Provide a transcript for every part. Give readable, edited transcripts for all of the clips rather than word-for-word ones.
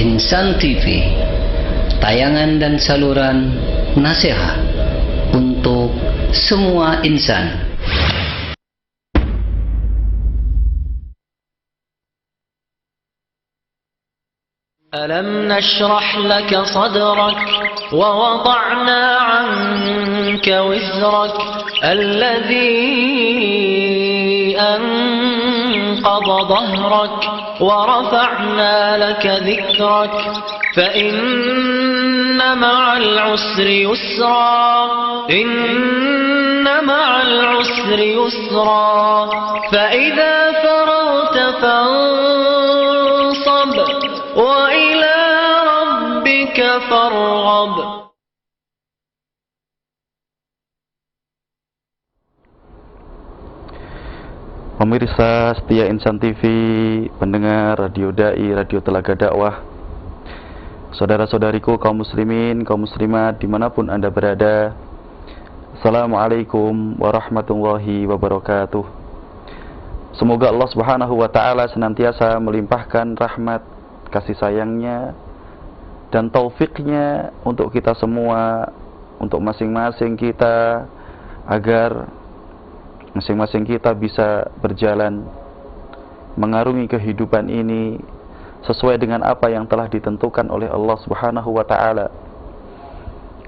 Insan TV, tayangan dan saluran nasihat untuk semua insan. ألم نشرح لك صدرك ووضعنا عنك وزرك الذي أنقض ظهرك ورفعنا لك ذكرك فإن مع العسر يسرا إن مع العسر يسرا فإذا فرغت فانصب وإلى ربك فارغب. Pemirsa setia Insan TV, pendengar Radio Dai, Radio Telaga Dakwah, saudara-saudariku kaum muslimin, kaum muslimat dimanapun Anda berada, Assalamualaikum warahmatullahi wabarakatuh. Semoga Allah Subhanahu wa ta'ala senantiasa melimpahkan rahmat, kasih sayangnya dan taufiknya untuk kita semua, untuk masing-masing kita, agar masing-masing kita bisa berjalan mengarungi kehidupan ini sesuai dengan apa yang telah ditentukan oleh Allah Subhanahu wa ta'ala.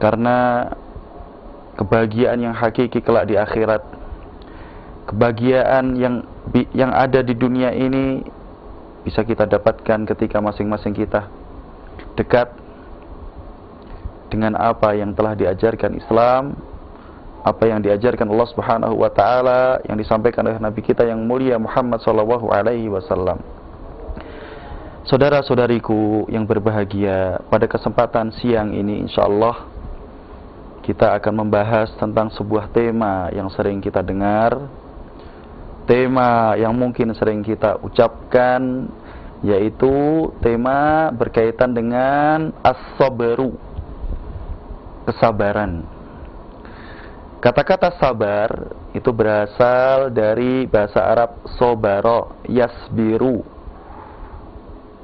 Karena kebahagiaan yang hakiki kelak di akhirat, kebahagiaan yang ada di dunia ini bisa kita dapatkan ketika masing-masing kita dekat dengan apa yang telah diajarkan Islam, apa yang diajarkan Allah Subhanahu wa ta'ala, yang disampaikan oleh Nabi kita yang mulia Muhammad sallallahu alaihi wasallam. Saudara-saudariku yang berbahagia, pada kesempatan siang ini insyaallah kita akan membahas tentang sebuah tema yang sering kita dengar, tema yang mungkin sering kita ucapkan, yaitu tema berkaitan dengan as-sabru, kesabaran. Kata-kata sabar itu berasal dari bahasa Arab sobaro, yasbiru.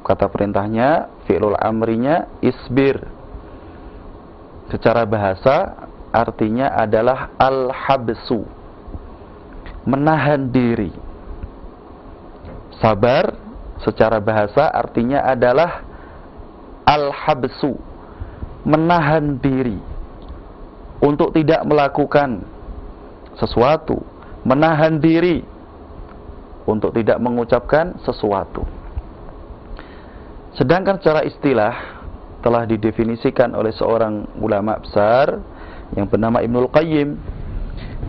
Kata perintahnya, fi'lul amrinya isbir. Secara bahasa artinya adalah al-habsu, menahan diri. Sabar secara bahasa artinya adalah al-habsu, menahan diri untuk tidak melakukan sesuatu, menahan diri untuk tidak mengucapkan sesuatu. Sedangkan secara istilah telah didefinisikan oleh seorang ulama besar yang bernama Ibnul Qayyim.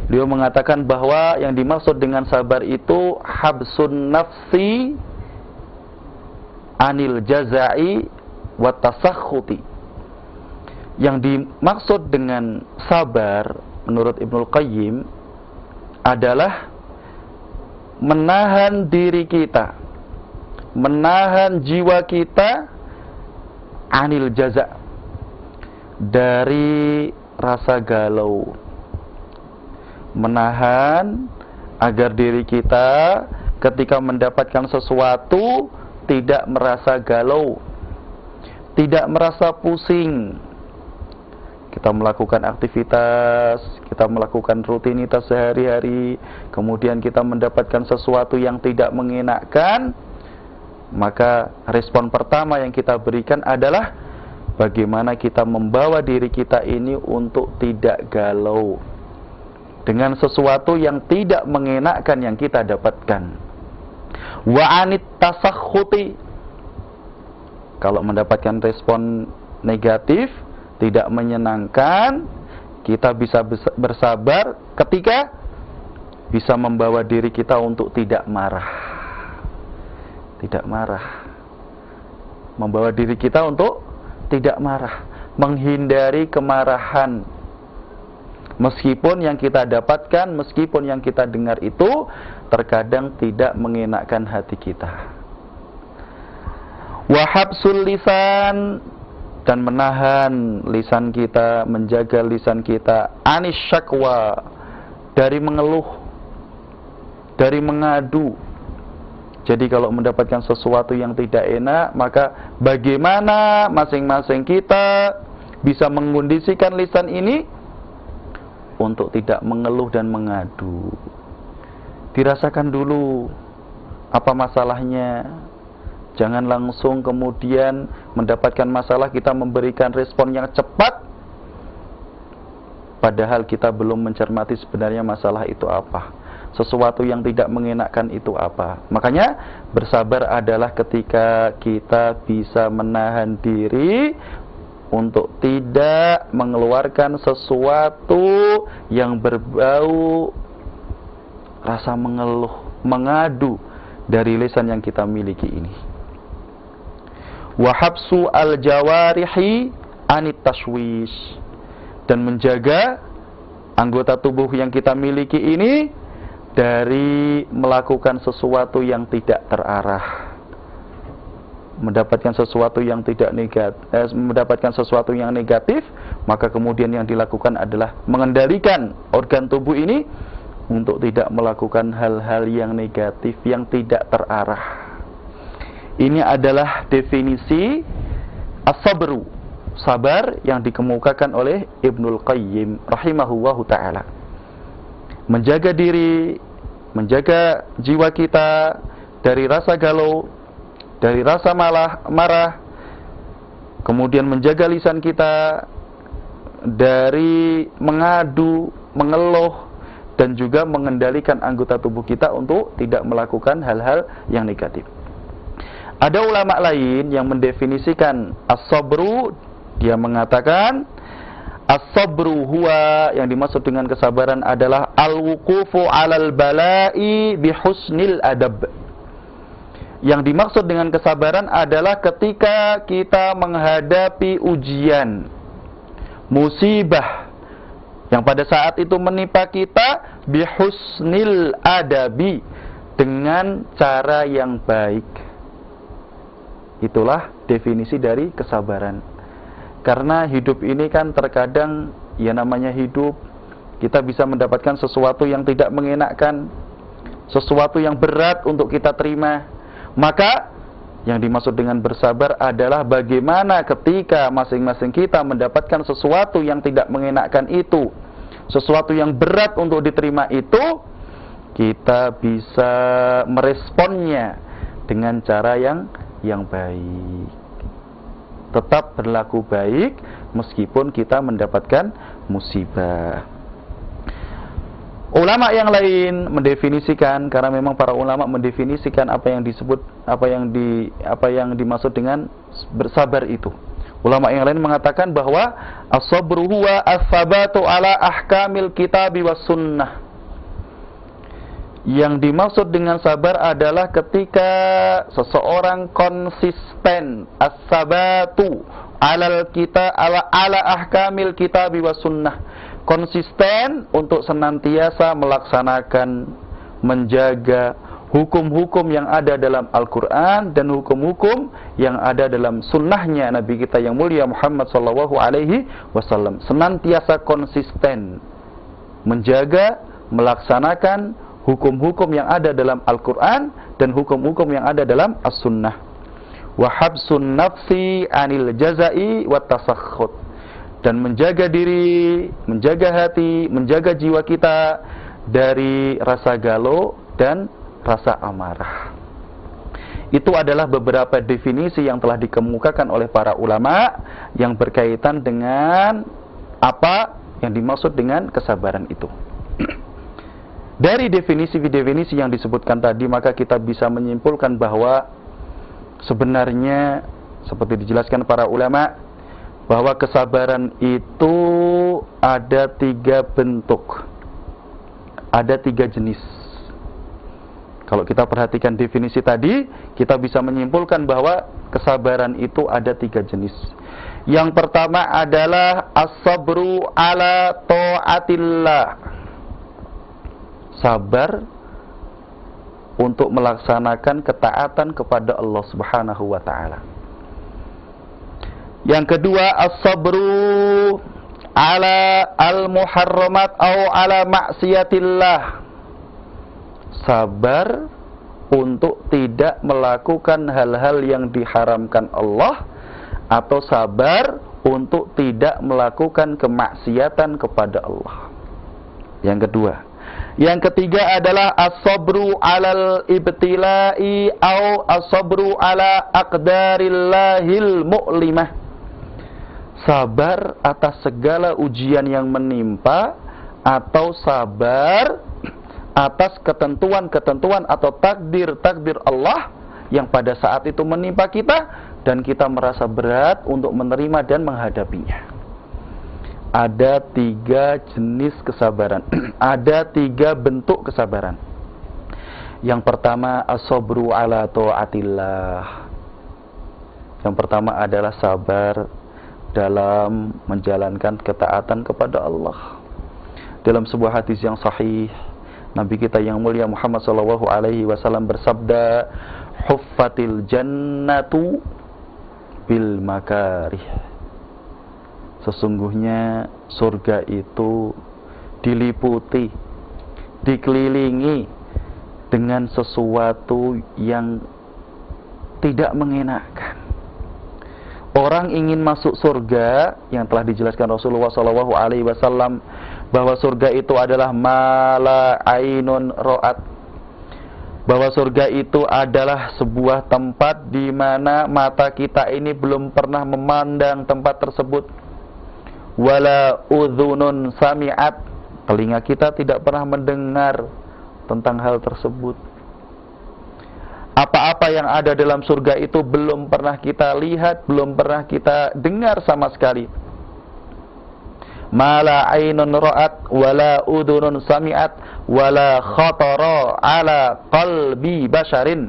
Beliau mengatakan bahwa yang dimaksud dengan sabar itu habsun nafsi anil jaza'i wa tasakhuti. Yang dimaksud dengan sabar menurut Ibnul Qayyim adalah menahan diri kita, menahan jiwa kita anil jaza', dari rasa galau, menahan agar diri kita ketika mendapatkan sesuatu tidak merasa galau, tidak merasa pusing. Kita melakukan aktivitas, kita melakukan rutinitas sehari-hari, kemudian kita mendapatkan sesuatu yang tidak mengenakan, maka respon pertama yang kita berikan adalah bagaimana kita membawa diri kita ini untuk tidak galau dengan sesuatu yang tidak mengenakan yang kita dapatkan. Wa anit tasakhuti, kalau mendapatkan respon negatif, tidak menyenangkan, kita bisa bersabar ketika bisa membawa diri kita untuk tidak marah. Tidak marah. Membawa diri kita untuk tidak marah, menghindari kemarahan. Meskipun yang kita dapatkan, meskipun yang kita dengar itu terkadang tidak mengenakkan hati kita. Wa habsul lisan, dan menahan lisan kita, menjaga lisan kita anis syakwa, dari mengeluh, dari mengadu, Jadi kalau mendapatkan sesuatu yang tidak enak, maka bagaimana masing-masing kita bisa mengkondisikan lisan ini untuk tidak mengeluh dan mengadu. Dirasakan dulu apa masalahnya. Jangan langsung kemudian mendapatkan masalah kita memberikan respon yang cepat, padahal kita belum mencermati sebenarnya masalah itu apa. Sesuatu yang tidak mengenakkan itu apa. Makanya bersabar adalah ketika kita bisa menahan diri untuk tidak mengeluarkan sesuatu yang berbau rasa mengeluh, mengadu dari lisan yang kita miliki ini. Wa habsu al-jawarihi anit tashwish, dan menjaga anggota tubuh yang kita miliki ini dari melakukan sesuatu yang tidak terarah, mendapatkan sesuatu yang negatif, maka kemudian yang dilakukan adalah mengendalikan organ tubuh ini untuk tidak melakukan hal-hal yang negatif, yang tidak terarah. Ini adalah definisi as-sabru, sabar, yang dikemukakan oleh Ibnul Qayyim rahimahullahu ta'ala. Menjaga diri, menjaga jiwa kita dari rasa galau, dari rasa marah, kemudian menjaga lisan kita dari mengadu, mengeluh, dan juga mengendalikan anggota tubuh kita untuk tidak melakukan hal-hal yang negatif. Ada ulama lain yang mendefinisikan as-sabru, dia mengatakan as-sabru huwa, yang dimaksud dengan kesabaran adalah al-wuqufu 'alal bala'i bihusnil adab. Yang dimaksud dengan kesabaran adalah ketika kita menghadapi ujian, musibah yang pada saat itu menimpa kita, bihusnil adabi, dengan cara yang baik. Itulah definisi dari kesabaran. Karena hidup ini kan terkadang, ya namanya hidup, kita bisa mendapatkan sesuatu yang tidak mengenakkan, sesuatu yang berat untuk kita terima. Maka yang dimaksud dengan bersabar adalah bagaimana ketika masing-masing kita mendapatkan sesuatu yang tidak mengenakkan itu, sesuatu yang berat untuk diterima itu, kita bisa meresponnya dengan cara yang baik. Tetap berlaku baik meskipun kita mendapatkan musibah. Ulama yang lain mendefinisikan, karena memang para ulama mendefinisikan apa yang disebut, apa yang dimaksud dengan bersabar itu. Ulama yang lain mengatakan bahwa as-sabru huwa as-sabatu ala ahkamil kitabi was sunnah. Yang dimaksud dengan sabar adalah ketika seseorang konsisten, as-sabatu ala ahkamil kitabi was sunnah, konsisten untuk senantiasa melaksanakan, menjaga hukum-hukum yang ada dalam Al-Quran dan hukum-hukum yang ada dalam sunnahnya Nabi kita yang mulia Muhammad SAW. Senantiasa konsisten menjaga, melaksanakan hukum-hukum yang ada dalam Al-Quran dan hukum-hukum yang ada dalam As-Sunnah. Wa habsun nafsi anil jazai wa tasakhut, dan menjaga diri, menjaga hati, menjaga jiwa kita dari rasa galau dan rasa amarah. Itu adalah beberapa definisi yang telah dikemukakan oleh para ulama yang berkaitan dengan apa yang dimaksud dengan kesabaran itu. Dari definisi-definisi yang disebutkan tadi, maka kita bisa menyimpulkan bahwa sebenarnya seperti dijelaskan para ulama, bahwa kesabaran itu ada 3 bentuk, ada 3 jenis. Kalau kita perhatikan definisi tadi, kita bisa menyimpulkan bahwa kesabaran itu ada 3 jenis. Yang pertama adalah as-sabru ala ta'atillah, sabar untuk melaksanakan ketaatan kepada Allah Subhanahu wa ta'ala. Yang kedua, as-sabru ala al-muharramat au ala maksiatillah, sabar untuk tidak melakukan hal-hal yang diharamkan Allah, atau sabar untuk tidak melakukan kemaksiatan kepada Allah. Yang kedua. Yang ketiga adalah as-sabru 'alal ibtila'i au as-sabru 'ala aqdarillahil mu'limah. Sabar atas segala ujian yang menimpa, atau sabar atas ketentuan-ketentuan atau takdir-takdir Allah yang pada saat itu menimpa kita dan kita merasa berat untuk menerima dan menghadapinya. Ada 3 jenis kesabaran. Ada 3 bentuk kesabaran. Yang pertama, as-sabru 'ala ta'atillah. Yang pertama adalah sabar dalam menjalankan ketaatan kepada Allah. Dalam sebuah hadis yang sahih, Nabi kita yang mulia Muhammad SAW bersabda, "Huffatil jannatu bil makarih." Sesungguhnya surga itu diliputi, dikelilingi dengan sesuatu yang tidak mengenakan. Orang ingin masuk surga, yang telah dijelaskan Rasulullah SAW, bahwa surga itu adalah mala ainun ro'at, bahwa surga itu adalah sebuah tempat di mana mata kita ini belum pernah memandang tempat tersebut. Wala udhunun sami'at, telinga kita tidak pernah mendengar tentang hal tersebut. Apa-apa yang ada dalam surga itu belum pernah kita lihat, belum pernah kita dengar sama sekali. Mala ainun ra'at wala udhunun sami'at wala khatara ala qalbi basharin.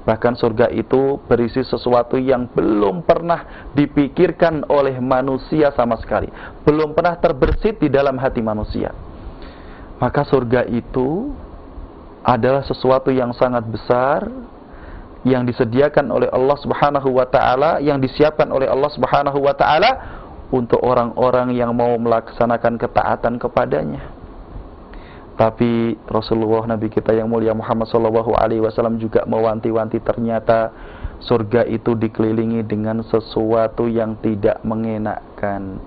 Bahkan surga itu berisi sesuatu yang belum pernah dipikirkan oleh manusia sama sekali, belum pernah terbersit di dalam hati manusia. Maka surga itu adalah sesuatu yang sangat besar, yang disediakan oleh Allah Subhanahu wa taala, yang disiapkan oleh Allah Subhanahu wa taala untuk orang-orang yang mau melaksanakan ketaatan kepadanya. Tapi Rasulullah Nabi kita yang mulia Muhammad SAW juga mewanti-wanti, ternyata surga itu dikelilingi dengan sesuatu yang tidak mengenakkan,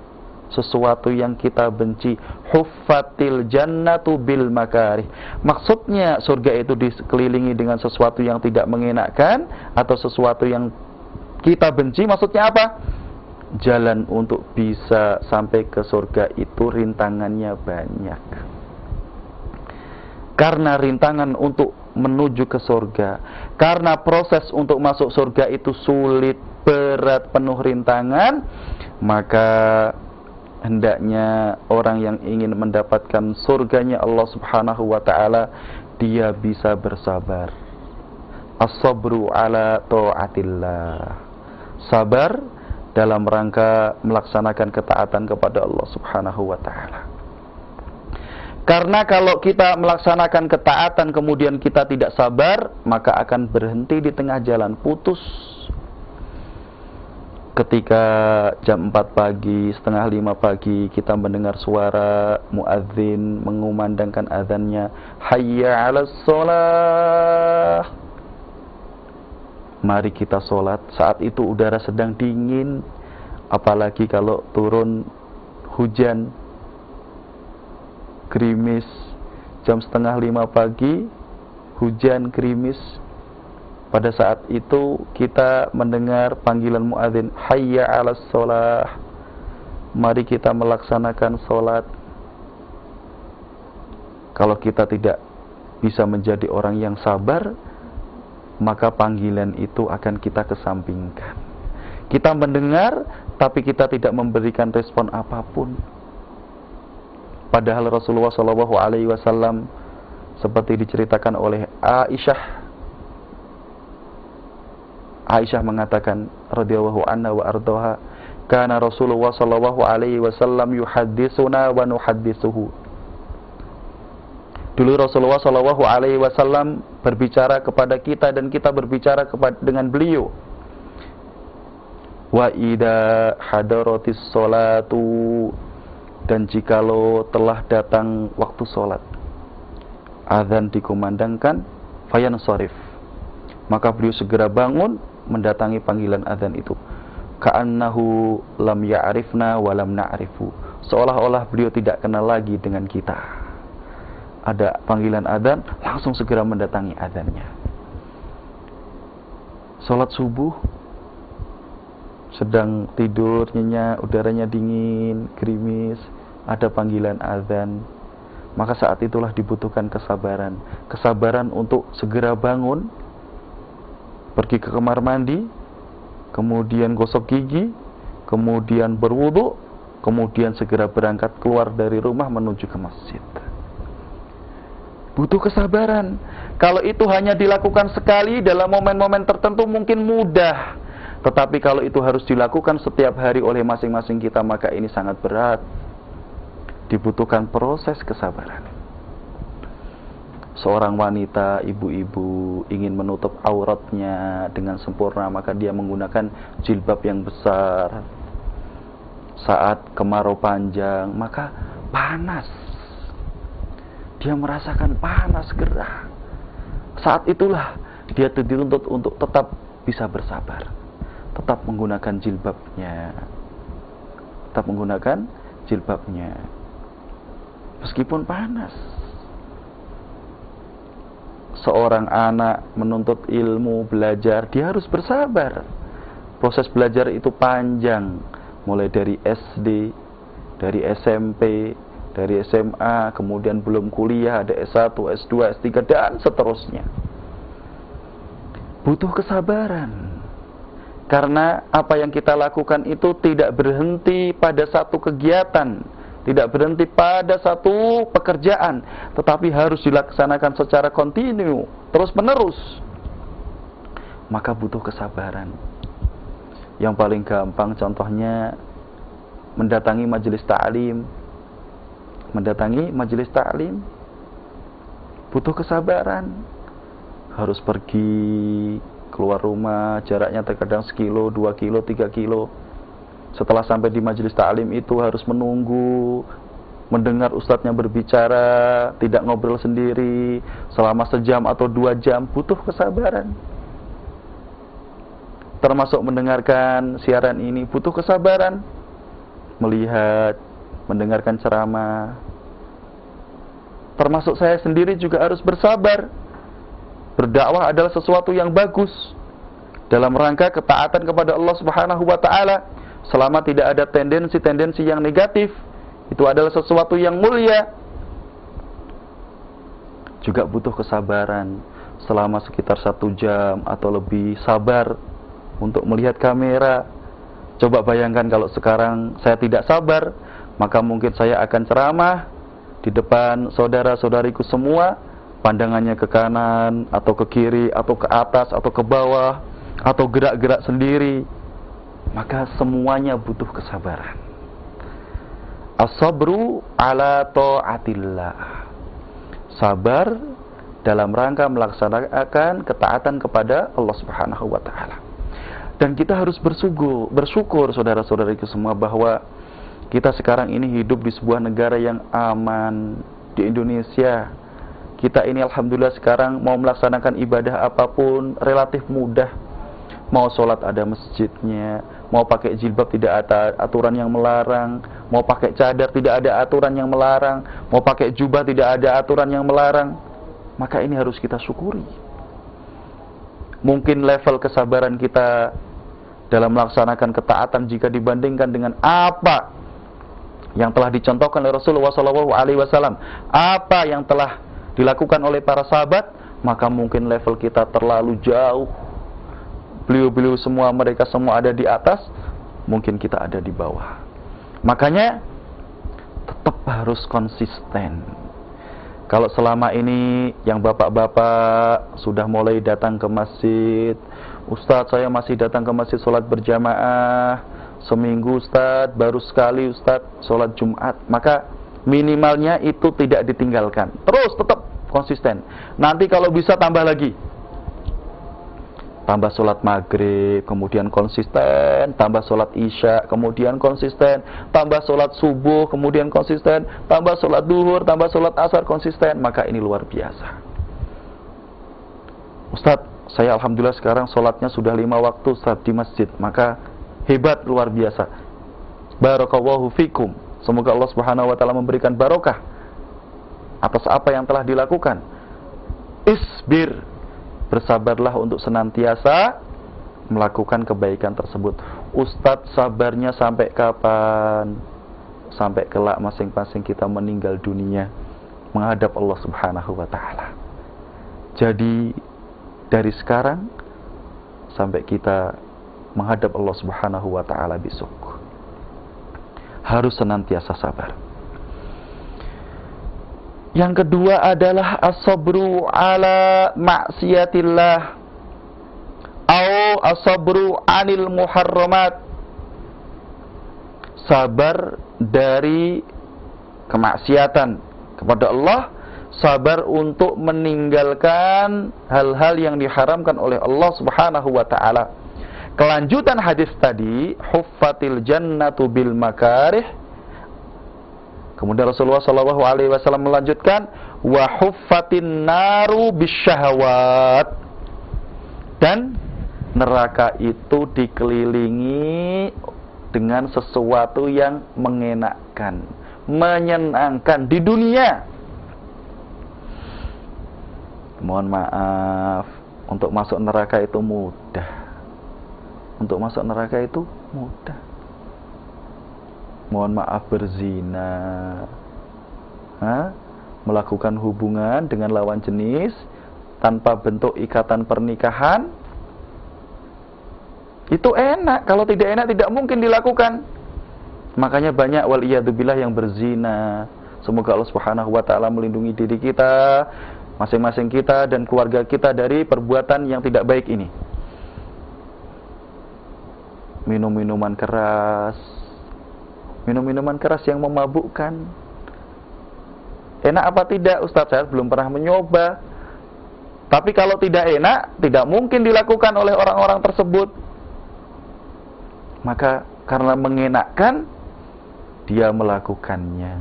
sesuatu yang kita benci. Huffatil jannatu bil makarih. Maksudnya surga itu dikelilingi dengan sesuatu yang tidak mengenakkan atau sesuatu yang kita benci. Maksudnya apa? Jalan untuk bisa sampai ke surga itu rintangannya banyak. Karena rintangan untuk menuju ke surga, karena proses untuk masuk surga itu sulit, berat, penuh rintangan, maka hendaknya orang yang ingin mendapatkan surganya Allah Subhanahu wa taala, dia bisa bersabar. As-sabru ala ta'atillah. Sabar dalam rangka melaksanakan ketaatan kepada Allah Subhanahu wa taala. Karena kalau kita melaksanakan ketaatan kemudian kita tidak sabar, maka akan berhenti di tengah jalan, putus. Ketika jam 4 pagi, setengah 5 pagi kita mendengar suara muadzin mengumandangkan azannya, hayya 'alas shalah. Mari kita sholat. Saat itu udara sedang dingin, apalagi kalau turun hujan, gerimis, jam setengah 5 pagi, hujan, gerimis. Pada saat itu kita mendengar panggilan muadzin, hayya 'alas shalah. Mari kita melaksanakan sholat. Kalau kita tidak bisa menjadi orang yang sabar, maka panggilan itu akan kita kesampingkan. Kita mendengar, tapi kita tidak memberikan respon apapun. Padahal Rasulullah SAW seperti diceritakan oleh Aisyah mengatakan radhiyallahu anha wa ardhaha, kana Rasulullah SAW yuhadditsuna wa nuhadditsuhu. Dulu Rasulullah SAW berbicara kepada kita dan kita berbicara dengan beliau. Wa idza hadaratis sholatu, dan jikalau telah datang waktu sholat, azan dikumandangkan, fayansharif. Maka beliau segera bangun mendatangi panggilan azan itu. Ka'annahu lam ya'rifna wa lam na'rifu. Seolah-olah beliau tidak kenal lagi dengan kita. Ada panggilan azan, langsung segera mendatangi azannya. Salat subuh, sedang tidur nyenyak, udaranya dingin, gerimis, ada panggilan azan. Maka saat itulah dibutuhkan kesabaran. Kesabaran untuk segera bangun, pergi ke kamar mandi, kemudian gosok gigi, kemudian berwudu, kemudian segera berangkat keluar dari rumah menuju ke masjid. Butuh kesabaran. Kalau itu hanya dilakukan sekali dalam momen-momen tertentu mungkin mudah. Tetapi kalau itu harus dilakukan setiap hari oleh masing-masing kita, maka ini sangat berat. Dibutuhkan proses kesabaran. Seorang wanita, ibu-ibu ingin menutup auratnya dengan sempurna, maka dia menggunakan jilbab yang besar. Saat kemarau panjang, maka panas. Dia merasakan panas gerah. Saat itulah dia dituntut untuk tetap bisa bersabar, tetap menggunakan jilbabnya, meskipun panas. Seorang anak menuntut ilmu, belajar, dia harus bersabar. Proses belajar itu panjang, mulai dari SD, dari SMP, dari SMA, kemudian belum kuliah, ada S1, S2, S3, dan seterusnya. Butuh kesabaran. Karena apa yang kita lakukan itu tidak berhenti pada satu kegiatan, tidak berhenti pada satu pekerjaan, tetapi harus dilaksanakan secara kontinu, terus menerus. Maka butuh kesabaran. Yang paling gampang contohnya mendatangi majelis ta'lim. Butuh kesabaran. Harus pergi keluar rumah, jaraknya terkadang 1 kilo, 2 kilo, 3 kilo. Setelah sampai di majelis ta'lim itu harus menunggu, mendengar ustadznya berbicara, tidak ngobrol sendiri selama 1 jam atau 2 jam. Butuh kesabaran. Termasuk mendengarkan siaran ini butuh kesabaran. Melihat, mendengarkan ceramah. Termasuk saya sendiri juga harus bersabar. Berdakwah adalah sesuatu yang bagus dalam rangka ketaatan kepada Allah Subhanahu wa taala. Selama tidak ada tendensi-tendensi yang negatif, itu adalah sesuatu yang mulia. Juga butuh kesabaran selama sekitar 1 jam atau lebih, sabar untuk melihat kamera. Coba bayangkan kalau sekarang saya tidak sabar, maka mungkin saya akan ceramah di depan saudara-saudariku semua, pandangannya ke kanan atau ke kiri atau ke atas atau ke bawah atau gerak-gerak sendiri. Maka semuanya butuh kesabaran. As-sabru ala ta'atillah. Sabar dalam rangka melaksanakan ketaatan kepada Allah Subhanahu wa taala. Dan kita harus bersyukur saudara-saudariku semua bahwa kita sekarang ini hidup di sebuah negara yang aman, di Indonesia. Kita ini alhamdulillah sekarang mau melaksanakan ibadah apapun relatif mudah. Mau sholat ada masjidnya, mau pakai jilbab tidak ada aturan yang melarang, mau pakai cadar tidak ada aturan yang melarang, mau pakai jubah tidak ada aturan yang melarang. Maka ini harus kita syukuri. Mungkin level kesabaran kita dalam melaksanakan ketaatan jika dibandingkan dengan apa yang telah dicontohkan oleh Rasulullah SAW, apa yang telah dilakukan oleh para sahabat, maka mungkin level kita terlalu jauh. Beliau-beliau semua, mereka semua ada di atas, mungkin kita ada di bawah. Makanya tetap harus konsisten. Kalau selama ini yang bapak-bapak sudah mulai datang ke masjid, Ustadz saya masih datang ke masjid sholat berjamaah, seminggu Ustadz, baru sekali Ustadz sholat Jumat, maka minimalnya itu tidak ditinggalkan. Terus tetap konsisten. Nanti kalau bisa tambah lagi. Tambah sholat maghrib, kemudian konsisten. Tambah sholat isya, kemudian konsisten. Tambah sholat subuh, kemudian konsisten. Tambah sholat duhur, tambah sholat asar, konsisten. Maka ini luar biasa. Ustadz, saya alhamdulillah sekarang sholatnya sudah 5 waktu Ustadz di masjid. Maka hebat, luar biasa. Barakallahu fikum. Semoga Allah Subhanahu wa taala memberikan barokah atas apa yang telah dilakukan. Isbir, bersabarlah untuk senantiasa melakukan kebaikan tersebut. Ustadz, sabarnya sampai kapan? Sampai kelak masing-masing kita meninggal dunia menghadap Allah Subhanahu wa taala. Jadi dari sekarang sampai kita menghadap Allah Subhanahu wa taala besok, harus senantiasa sabar. Yang kedua adalah as-sabru ala maksiatillah atau as-sabru anil muharramat. Sabar dari kemaksiatan kepada Allah, sabar untuk meninggalkan hal-hal yang diharamkan oleh Allah Subhanahu wa taala. Kelanjutan hadis tadi, huffatil jannatu bil makarih. Kemudian Rasulullah SAW melanjutkan, wa huffatin naru bisyahawat. Dan neraka itu dikelilingi dengan sesuatu yang mengenakkan, menyenangkan di dunia. Mohon maaf, untuk masuk neraka itu mudah. Untuk masuk neraka itu mudah. Mohon maaf, berzina, melakukan hubungan dengan lawan jenis tanpa bentuk ikatan pernikahan, itu enak. Kalau tidak enak, tidak mungkin dilakukan. Makanya banyak waliyadzubillah yang berzina. Semoga Allah Subhanahu wa taala melindungi diri kita, masing-masing kita dan keluarga kita dari perbuatan yang tidak baik ini. Minum-minuman keras, minum-minuman keras yang memabukkan. Enak apa tidak, Ustaz? Saya belum pernah mencoba. Tapi kalau tidak enak, tidak mungkin dilakukan oleh orang-orang tersebut. Maka karena mengenakkan, dia melakukannya.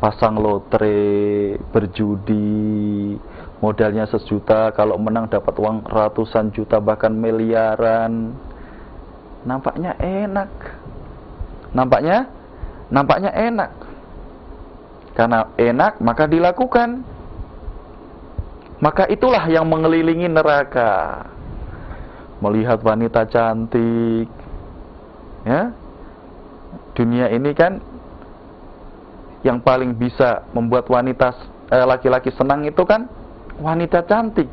Pasang lotre, berjudi, modalnya 1 juta, kalau menang dapat uang ratusan juta bahkan miliaran. Nampaknya enak. Nampaknya enak. Karena enak maka dilakukan. Maka itulah yang mengelilingi neraka. Melihat wanita cantik. Ya. Dunia ini kan yang paling bisa membuat laki-laki senang itu kan wanita cantik.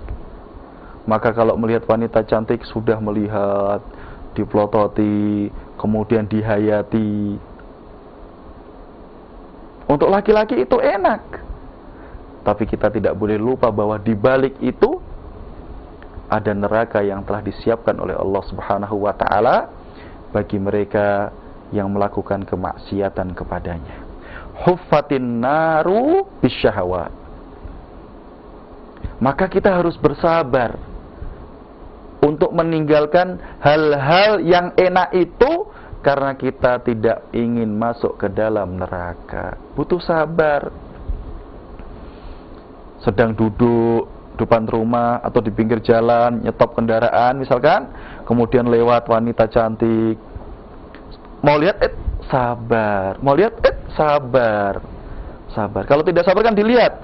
Maka kalau melihat wanita cantik, sudah melihat, dipelototi, kemudian dihayati. Untuk laki-laki itu enak. Tapi kita tidak boleh lupa bahwa di balik itu ada neraka yang telah disiapkan oleh Allah Subhanahu wa taala bagi mereka yang melakukan kemaksiatan kepadanya. Huffatin naru bisyahawat. Maka kita harus bersabar untuk meninggalkan hal-hal yang enak itu karena kita tidak ingin masuk ke dalam neraka. Butuh sabar. Sedang duduk depan rumah atau di pinggir jalan, nyetop kendaraan misalkan, kemudian lewat wanita cantik. Mau lihat, sabar. Mau lihat, sabar. Sabar. Kalau tidak sabar kan dilihat.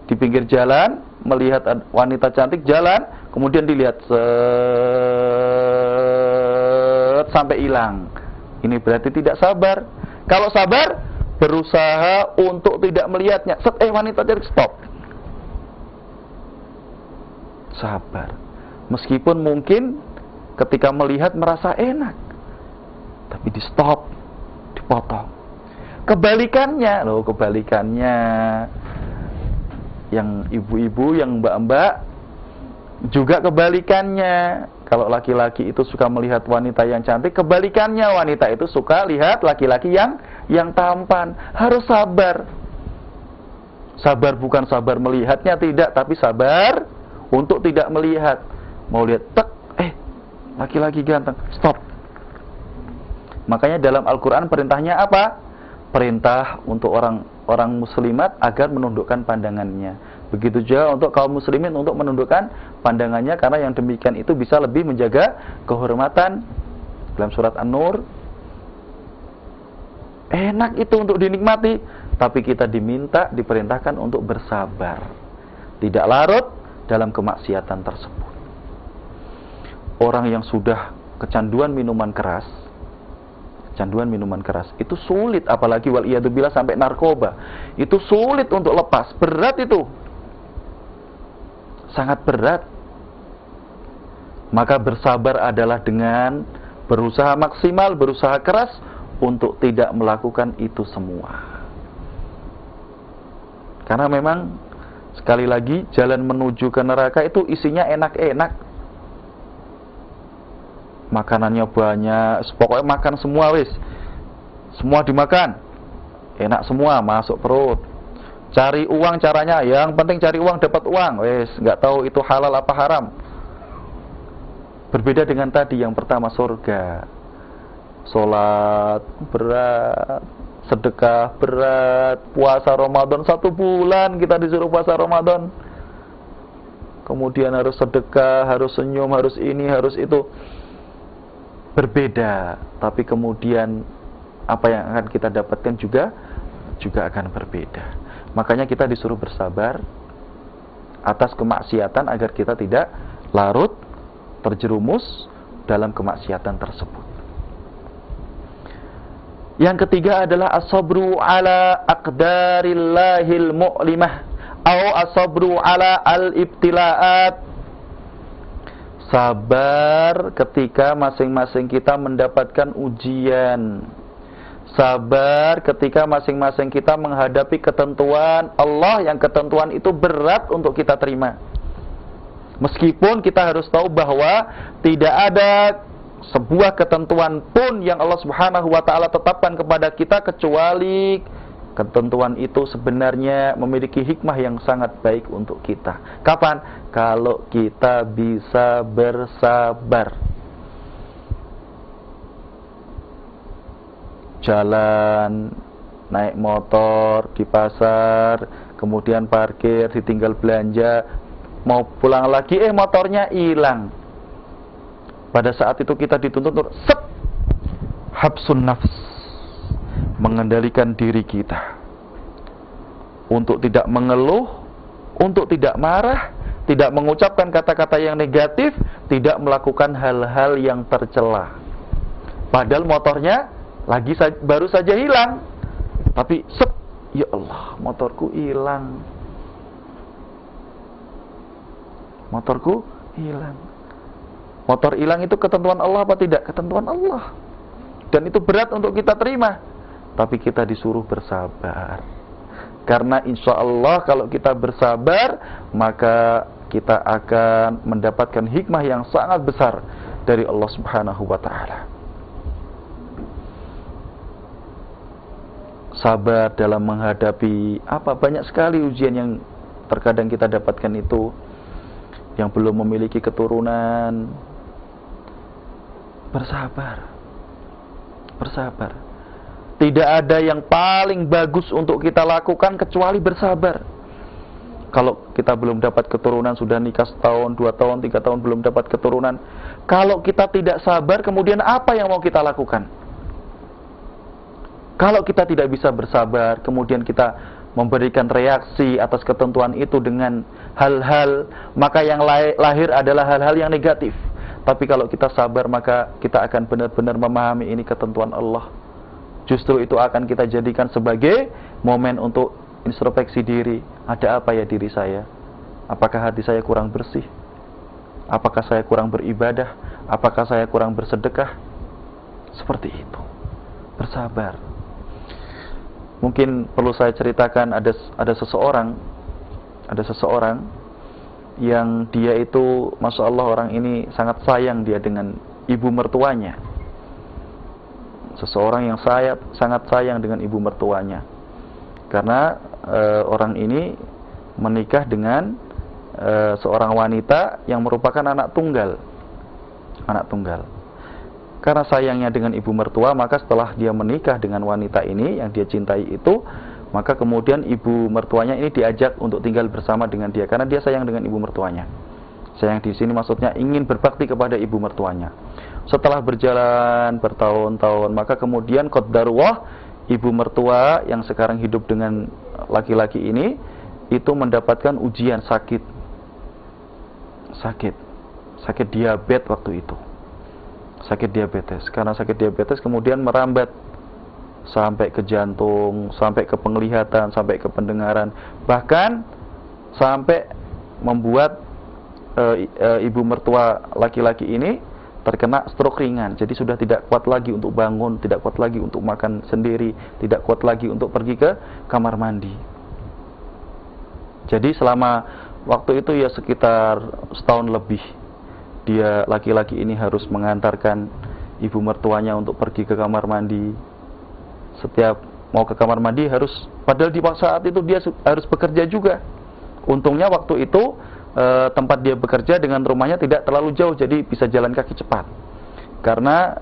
Di pinggir jalan, melihat wanita cantik jalan, kemudian dilihat sampai hilang. Ini berarti tidak sabar. Kalau sabar, berusaha untuk tidak melihatnya. Wanita cantik, stop. Sabar. Meskipun mungkin ketika melihat merasa enak, tapi di stop, dipotong. Kebalikannya, yang ibu-ibu, yang mbak-mbak juga kebalikannya. Kalau laki-laki itu suka melihat wanita yang cantik, kebalikannya, wanita itu suka lihat laki-laki yang tampan. Harus sabar. Sabar bukan sabar melihatnya, tidak, tapi sabar untuk tidak melihat. Mau lihat, laki-laki ganteng, stop. Makanya dalam Al-Quran perintahnya apa? Perintah untuk orang muslimat agar menundukkan pandangannya. Begitu juga untuk kaum muslimin untuk menundukkan pandangannya, karena yang demikian itu bisa lebih menjaga kehormatan. Dalam surat An-Nur, enak itu untuk dinikmati, tapi kita diperintahkan untuk bersabar, tidak larut dalam kemaksiatan tersebut. Orang yang sudah kecanduan minuman keras itu sulit, apalagi waliyadzubillah sampai narkoba, itu sulit untuk lepas, berat itu, sangat berat. Maka bersabar adalah dengan berusaha maksimal, berusaha keras untuk tidak melakukan itu semua. Karena memang sekali lagi jalan menuju ke neraka itu isinya enak-enak, makanannya banyak, pokoknya makan semua wis, semua dimakan, enak semua masuk perut. Cari uang caranya, yang penting cari uang, dapat uang, wes nggak tahu itu halal apa haram. Berbeda dengan tadi yang pertama, surga, sholat berat, sedekah berat, puasa Ramadan 1 bulan kita disuruh puasa Ramadan, kemudian harus sedekah, harus senyum, harus ini, harus itu. Berbeda, tapi kemudian apa yang akan kita dapatkan juga akan berbeda. Makanya kita disuruh bersabar atas kemaksiatan agar kita tidak larut terjerumus dalam kemaksiatan tersebut. Yang ketiga adalah as-sabru ala aqdarillahil mu'limah atau as-sabru ala al-ibtila'at. Sabar ketika masing-masing kita mendapatkan ujian. Sabar ketika masing-masing kita menghadapi ketentuan Allah yang ketentuan itu berat untuk kita terima. Meskipun kita harus tahu bahwa tidak ada sebuah ketentuan pun yang Allah Subhanahu wa taala tetapkan kepada kita kecuali ketentuan itu sebenarnya memiliki hikmah yang sangat baik untuk kita. Kapan? Kalau kita bisa bersabar. Jalan, naik motor di pasar, kemudian parkir, ditinggal belanja, mau pulang lagi, motornya hilang. Pada saat itu kita dituntut untuk habsun nafs, mengendalikan diri kita untuk tidak mengeluh, untuk tidak marah, tidak mengucapkan kata-kata yang negatif, tidak melakukan hal-hal yang tercela. Padahal motornya baru saja hilang, tapi ya Allah, motorku hilang. Motorku hilang. Motor hilang itu ketentuan Allah apa tidak? Ketentuan Allah. Dan itu berat untuk kita terima. Tapi kita disuruh bersabar. Karena insya Allah kalau kita bersabar, maka kita akan mendapatkan hikmah yang sangat besar dari Allah Subhanahu wa ta'ala. Sabar dalam menghadapi banyak sekali ujian yang terkadang kita dapatkan itu. Yang belum memiliki keturunan, bersabar. Tidak ada yang paling bagus untuk kita lakukan kecuali bersabar. Kalau kita belum dapat keturunan, sudah nikah 1 tahun, 2 tahun, 3 tahun belum dapat keturunan, kalau kita tidak sabar, kemudian apa yang mau kita lakukan? Kalau kita tidak bisa bersabar, kemudian kita memberikan reaksi atas ketentuan itu dengan hal-hal, maka yang lahir adalah hal-hal yang negatif. Tapi kalau kita sabar, maka kita akan benar-benar memahami ini ketentuan Allah. Justru itu akan kita jadikan sebagai momen untuk introspeksi diri. Ada apa ya diri saya? Apakah hati saya kurang bersih? Apakah saya kurang beribadah? Apakah saya kurang bersedekah? Seperti itu. Bersabar. Mungkin perlu saya ceritakan, ada seseorang yang dia itu, Masya Allah, orang ini sangat sayang dia dengan ibu mertuanya. Seseorang yang sangat sayang dengan ibu mertuanya. Karena orang ini menikah dengan seorang wanita yang merupakan anak tunggal. Karena sayangnya dengan ibu mertua, maka setelah dia menikah dengan wanita ini yang dia cintai itu, Maka kemudian ibu mertuanya ini diajak untuk tinggal bersama dengan dia karena dia sayang dengan ibu mertuanya. Sayang di sini maksudnya ingin berbakti kepada ibu mertuanya. Setelah berjalan bertahun-tahun, maka kemudian qadarullah, ibu mertua yang sekarang hidup dengan laki-laki ini itu mendapatkan ujian sakit diabetes waktu itu. Sakit diabetes. Karena sakit diabetes kemudian merambat sampai ke jantung, sampai ke penglihatan, sampai ke pendengaran, bahkan sampai membuat ibu mertua laki-laki ini terkena stroke ringan. Jadi sudah tidak kuat lagi untuk bangun, tidak kuat lagi untuk makan sendiri, tidak kuat lagi untuk pergi ke kamar mandi. Jadi selama waktu itu ya sekitar setahun lebih, dia laki-laki ini harus mengantarkan ibu mertuanya untuk pergi ke kamar mandi. Setiap mau ke kamar mandi harus, padahal di saat itu dia harus bekerja juga. Untungnya waktu itu tempat dia bekerja dengan rumahnya tidak terlalu jauh, jadi bisa jalan kaki cepat. Karena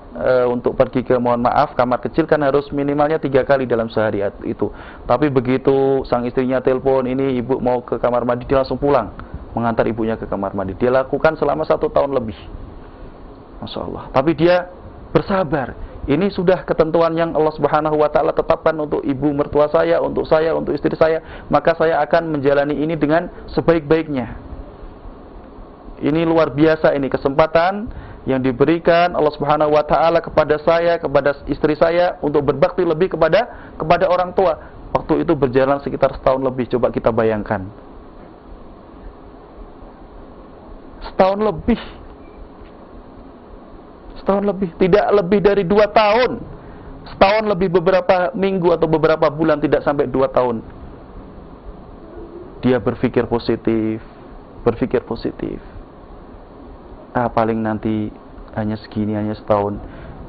untuk pergi ke, mohon maaf, kamar kecil kan harus minimalnya 3 kali dalam sehari itu. Tapi begitu sang istrinya telepon, ini ibu mau ke kamar mandi, dia langsung pulang mengantar ibunya ke kamar mandi. Dia lakukan selama 1 tahun lebih, Masya Allah. Tapi dia bersabar. Ini sudah ketentuan yang Allah Subhanahu wa Ta'ala tetapkan untuk ibu mertua saya, untuk istri saya, maka saya akan menjalani ini dengan sebaik-baiknya. Ini luar biasa, ini kesempatan yang diberikan Allah Subhanahu wa Ta'ala kepada saya, kepada istri saya untuk berbakti lebih kepada orang tua. Waktu itu berjalan sekitar setahun lebih, coba kita bayangkan. Setahun lebih, tidak lebih dari 2 tahun. Setahun lebih beberapa minggu atau beberapa bulan, tidak sampai 2 tahun. Dia berpikir positif. Paling nanti hanya segini, hanya setahun.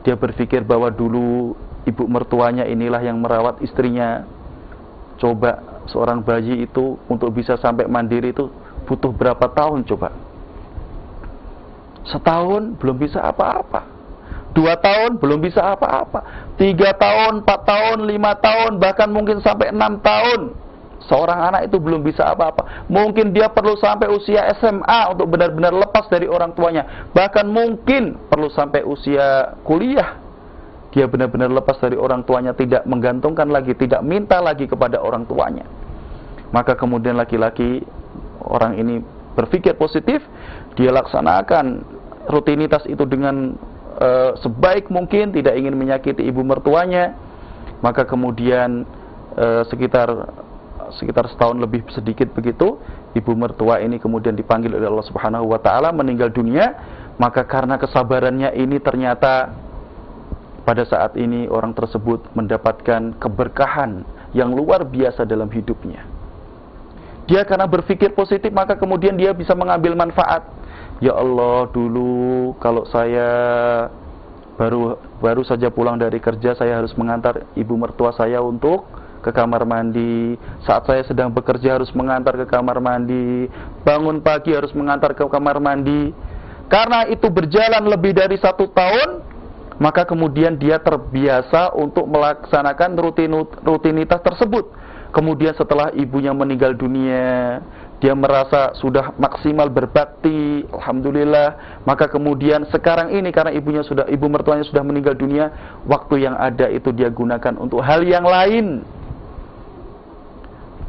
Dia berpikir bahwa dulu ibu mertuanya inilah yang merawat istrinya. Coba seorang bayi itu untuk bisa sampai mandiri itu butuh berapa tahun coba? Setahun belum bisa apa-apa, 2 tahun belum bisa apa-apa, 3 tahun, 4 tahun, 5 tahun, bahkan mungkin sampai 6 tahun seorang anak itu belum bisa apa-apa. Mungkin dia perlu sampai usia SMA untuk benar-benar lepas dari orang tuanya, bahkan mungkin perlu sampai usia kuliah dia benar-benar lepas dari orang tuanya, tidak menggantungkan lagi, tidak minta lagi kepada orang tuanya. Maka kemudian laki-laki orang ini berpikir positif, dia laksanakan rutinitas itu dengan sebaik mungkin, tidak ingin menyakiti ibu mertuanya. Maka kemudian sekitar setahun lebih sedikit begitu, ibu mertua ini kemudian dipanggil oleh Allah Subhanahu wa Ta'ala meninggal dunia. Maka karena kesabarannya ini ternyata pada saat ini orang tersebut mendapatkan keberkahan yang luar biasa dalam hidupnya. Dia karena berpikir positif, maka kemudian dia bisa mengambil manfaat. Ya Allah, dulu kalau saya baru saja pulang dari kerja, saya harus mengantar ibu mertua saya untuk ke kamar mandi. Saat saya sedang bekerja harus mengantar ke kamar mandi. Bangun pagi harus mengantar ke kamar mandi. Karena itu berjalan lebih dari 1 tahun, maka kemudian dia terbiasa untuk melaksanakan rutinitas tersebut. Kemudian setelah ibunya meninggal dunia, dia merasa sudah maksimal berbakti, alhamdulillah. Maka kemudian sekarang ini karena ibu mertuanya sudah meninggal dunia, waktu yang ada itu dia gunakan untuk hal yang lain.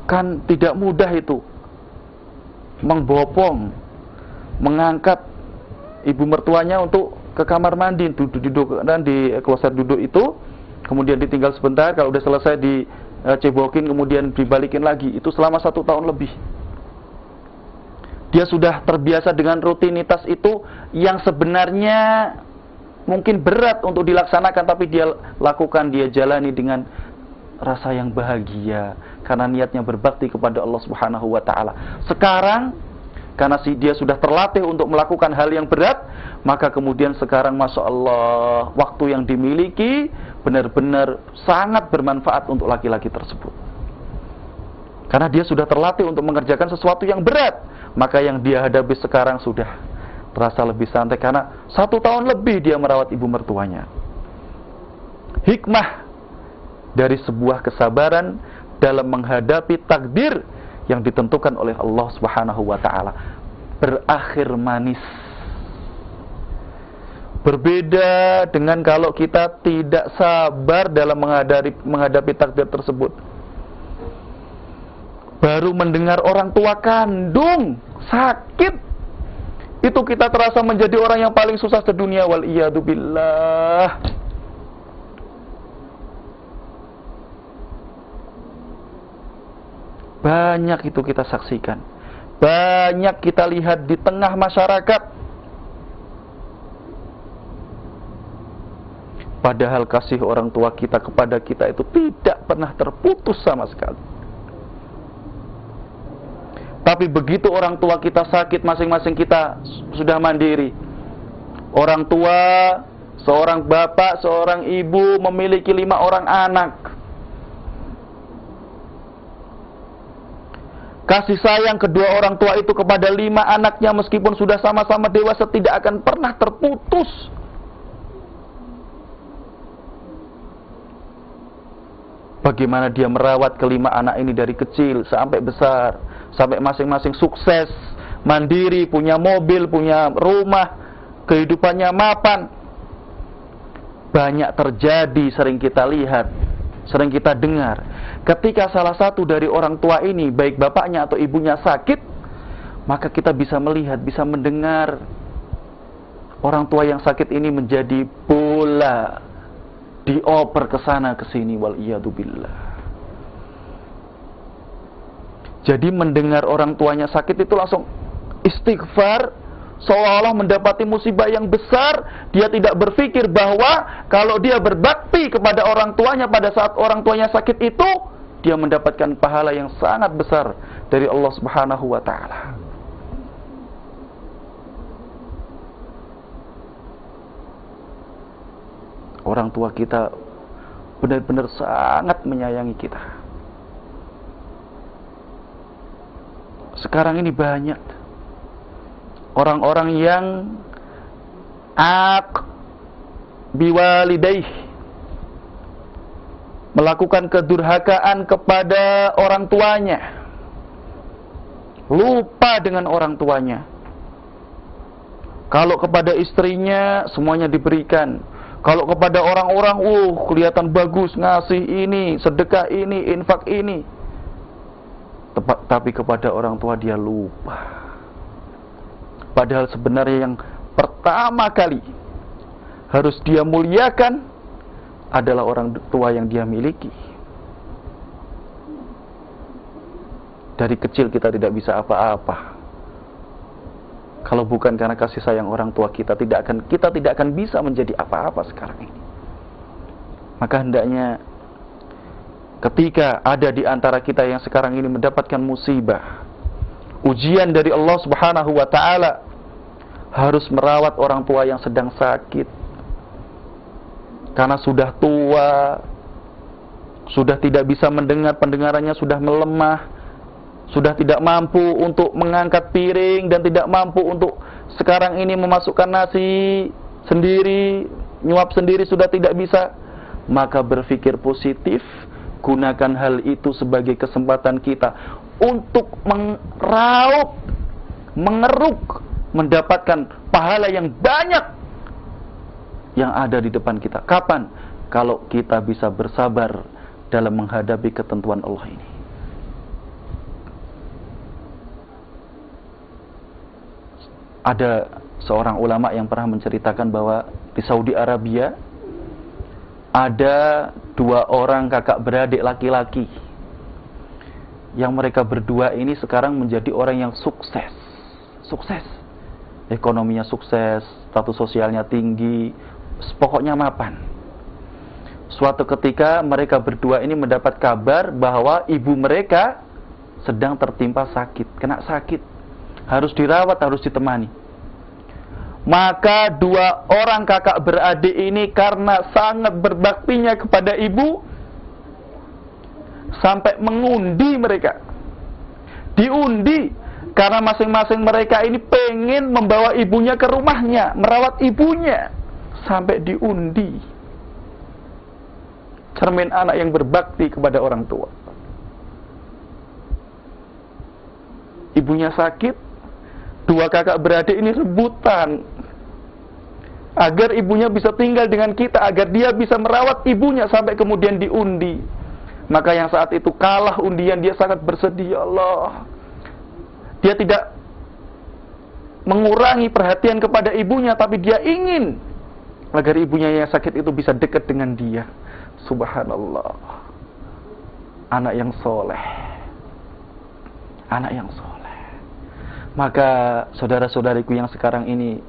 Kan tidak mudah itu, mengbopong, mengangkat ibu mertuanya untuk ke kamar mandi, duduk dan di kloset duduk itu, kemudian ditinggal sebentar, kalau udah selesai dicebokin, kemudian dibalikin lagi. Itu selama 1 tahun lebih. Dia sudah terbiasa dengan rutinitas itu yang sebenarnya mungkin berat untuk dilaksanakan, tapi dia lakukan, dia jalani dengan rasa yang bahagia karena niatnya berbakti kepada Allah Subhanahu wa Ta'ala. Sekarang karena dia sudah terlatih untuk melakukan hal yang berat, maka kemudian sekarang Masya Allah, waktu yang dimiliki benar-benar sangat bermanfaat untuk laki-laki tersebut. Karena dia sudah terlatih untuk mengerjakan sesuatu yang berat, maka yang dia hadapi sekarang sudah terasa lebih santai karena 1 tahun lebih dia merawat ibu mertuanya. Hikmah dari sebuah kesabaran dalam menghadapi takdir yang ditentukan oleh Allah Subhanahu wa taala berakhir manis. Berbeda dengan kalau kita tidak sabar dalam menghadapi takdir tersebut. Baru mendengar orang tua kandung sakit, itu kita terasa menjadi orang yang paling susah sedunia, wal iyadu billah. Banyak itu kita saksikan, banyak kita lihat di tengah masyarakat. Padahal kasih orang tua kita kepada kita itu tidak pernah terputus sama sekali. Tapi begitu orang tua kita sakit, masing-masing kita sudah mandiri. Orang tua, seorang bapak, seorang ibu memiliki 5 orang anak. Kasih sayang kedua orang tua itu kepada 5 anaknya meskipun sudah sama-sama dewasa tidak akan pernah terputus. Bagaimana dia merawat ke-5 anak ini dari kecil sampai besar, sampai masing-masing sukses, mandiri, punya mobil, punya rumah, kehidupannya mapan. Banyak terjadi, sering kita lihat, sering kita dengar. Ketika salah satu dari orang tua ini, baik bapaknya atau ibunya sakit, maka kita bisa melihat, bisa mendengar orang tua yang sakit ini menjadi bola, dioper ke sana ke sini, wal iyadu billah. Jadi mendengar orang tuanya sakit itu langsung istighfar, seolah-olah mendapati musibah yang besar. Dia tidak berpikir bahwa kalau dia berbakti kepada orang tuanya pada saat orang tuanya sakit itu, dia mendapatkan pahala yang sangat besar dari Allah Subhanahu wa taala. Orang tua kita benar-benar sangat menyayangi kita. Sekarang ini banyak orang-orang yang biwalidaih, melakukan kedurhakaan kepada orang tuanya, lupa dengan orang tuanya. Kalau kepada istrinya semuanya diberikan, kalau kepada orang-orang, kelihatan bagus, ngasih ini, sedekah ini, infak ini. Tapi kepada orang tua dia lupa. Padahal sebenarnya yang pertama kali harus dia muliakan adalah orang tua yang dia miliki. Dari kecil kita tidak bisa apa-apa kalau bukan karena kasih sayang orang tua kita, kita tidak akan bisa menjadi apa-apa sekarang ini. Maka hendaknya ketika ada di antara kita yang sekarang ini mendapatkan musibah, ujian dari Allah Subhanahu wa taala, harus merawat orang tua yang sedang sakit. Karena sudah tua, sudah tidak bisa mendengar, pendengarannya sudah melemah, sudah tidak mampu untuk mengangkat piring dan tidak mampu untuk sekarang ini memasukkan nasi sendiri, nyuap sendiri sudah tidak bisa. Maka berpikir positif, gunakan hal itu sebagai kesempatan kita untuk meraup, mengeruk, mendapatkan pahala yang banyak yang ada di depan kita. Kapan? Kalau kita bisa bersabar dalam menghadapi ketentuan Allah ini. Ada seorang ulama yang pernah menceritakan bahwa di Saudi Arabia ada 2 orang kakak beradik laki-laki yang mereka berdua ini sekarang menjadi orang yang sukses. Ekonominya sukses, status sosialnya tinggi, pokoknya mapan. Suatu ketika mereka berdua ini mendapat kabar bahwa ibu mereka sedang tertimpa sakit, kena sakit. Harus dirawat, harus ditemani. Maka 2 orang kakak beradik ini karena sangat berbaktinya kepada ibu, sampai mengundi mereka. Diundi karena masing-masing mereka ini pengen membawa ibunya ke rumahnya, merawat ibunya, sampai diundi. Cermin anak yang berbakti kepada orang tua. ibunya sakit, dua kakak beradik ini rebutan agar ibunya bisa tinggal dengan kita, agar dia bisa merawat ibunya sampai kemudian diundi. Maka yang saat itu kalah undian, dia sangat bersedih. Ya Allah, dia tidak mengurangi perhatian kepada ibunya, tapi dia ingin agar ibunya yang sakit itu bisa dekat dengan dia. Subhanallah, anak yang soleh, anak yang soleh. Maka saudara-saudariku yang sekarang ini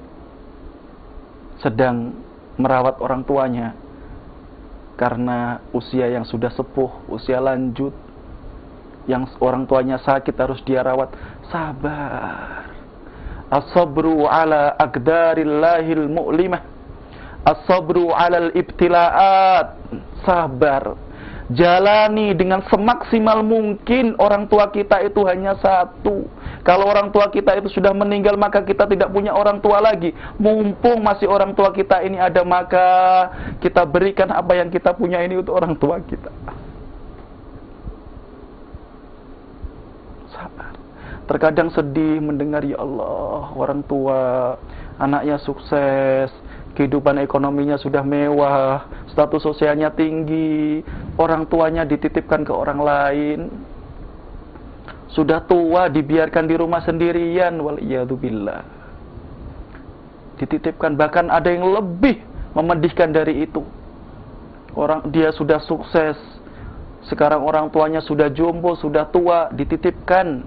sedang merawat orang tuanya karena usia yang sudah sepuh, usia lanjut, yang orang tuanya sakit harus dia rawat, sabar. As-sabru ala aqdarillahil mu'limah, as-sabru alal ibtilaat. Sabar, jalani dengan semaksimal mungkin. Orang tua kita itu hanya satu. Kalau orang tua kita itu sudah meninggal, maka kita tidak punya orang tua lagi. Mumpung masih orang tua kita ini ada, maka kita berikan apa yang kita punya ini untuk orang tua kita. Sabar. Terkadang sedih mendengar, ya Allah, orang tua anaknya sukses, kehidupan ekonominya sudah mewah, status sosialnya tinggi, orang tuanya dititipkan ke orang lain, sudah tua dibiarkan di rumah sendirian, waliyadzubillah, dititipkan, bahkan ada yang lebih memedihkan dari itu. Dia sudah sukses, sekarang orang tuanya sudah jompo, sudah tua, dititipkan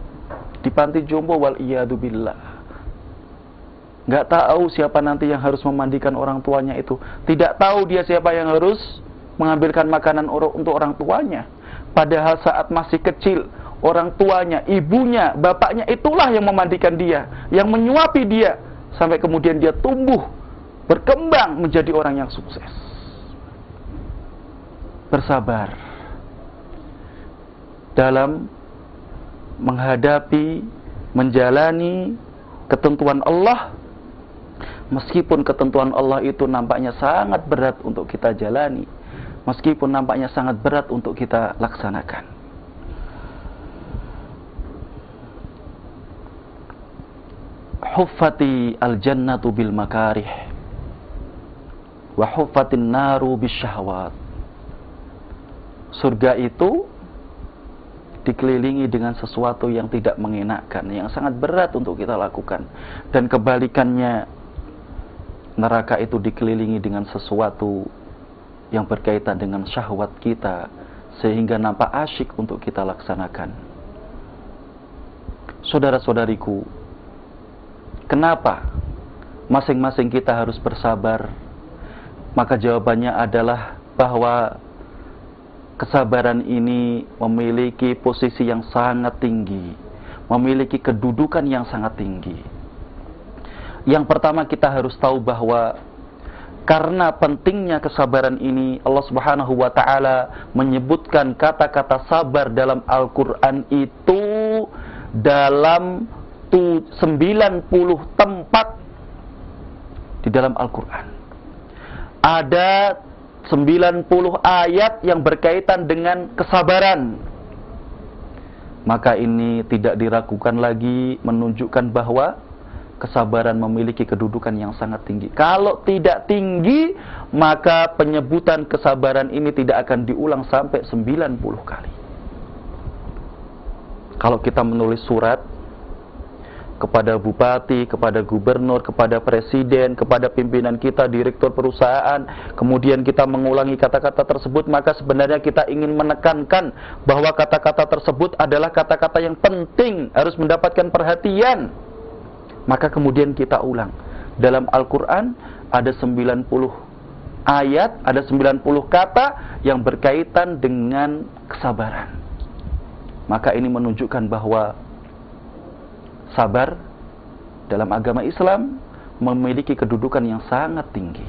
di panti jompo, waliyadzubillah. Nggak tahu siapa nanti yang harus memandikan orang tuanya itu. Tidak tahu dia siapa yang harus mengambilkan makanan untuk orang tuanya. Padahal saat masih kecil, orang tuanya, ibunya, bapaknya itulah yang memandikan dia, yang menyuapi dia, sampai kemudian dia tumbuh, berkembang menjadi orang yang sukses. Bersabar dalam menghadapi, menjalani ketentuan Allah, meskipun ketentuan Allah itu nampaknya sangat berat untuk kita jalani, meskipun nampaknya sangat berat untuk kita laksanakan. Huffati al-jannatu bil makarih wa huffatin naru bisyahwat. Surga itu dikelilingi dengan sesuatu yang tidak mengenakan, yang sangat berat untuk kita lakukan. Dan kebalikannya, neraka itu dikelilingi dengan sesuatu yang berkaitan dengan syahwat kita, sehingga nampak asyik untuk kita laksanakan. Saudara-saudariku, kenapa masing-masing kita harus bersabar? Maka jawabannya adalah bahwa kesabaran ini memiliki posisi yang sangat tinggi, memiliki kedudukan yang sangat tinggi. Yang pertama, kita harus tahu bahwa karena pentingnya kesabaran ini, Allah Subhanahu wa Ta'ala menyebutkan kata-kata sabar dalam Al-Quran itu dalam 90 tempat di dalam Al-Quran. Ada 90 ayat yang berkaitan dengan kesabaran. Maka ini tidak diragukan lagi, menunjukkan bahwa kesabaran memiliki kedudukan yang sangat tinggi. Kalau tidak tinggi, maka penyebutan kesabaran ini tidak akan diulang sampai 90 kali. Kalau kita menulis surat kepada bupati, kepada gubernur, kepada presiden, kepada pimpinan kita, direktur perusahaan, kemudian kita mengulangi kata-kata tersebut, maka sebenarnya kita ingin menekankan bahwa kata-kata tersebut adalah kata-kata yang penting, harus mendapatkan perhatian. Maka kemudian kita ulang. Dalam Al-Quran ada 90 ayat, ada 90 kata yang berkaitan dengan kesabaran. Maka ini menunjukkan bahwa sabar dalam agama Islam memiliki kedudukan yang sangat tinggi.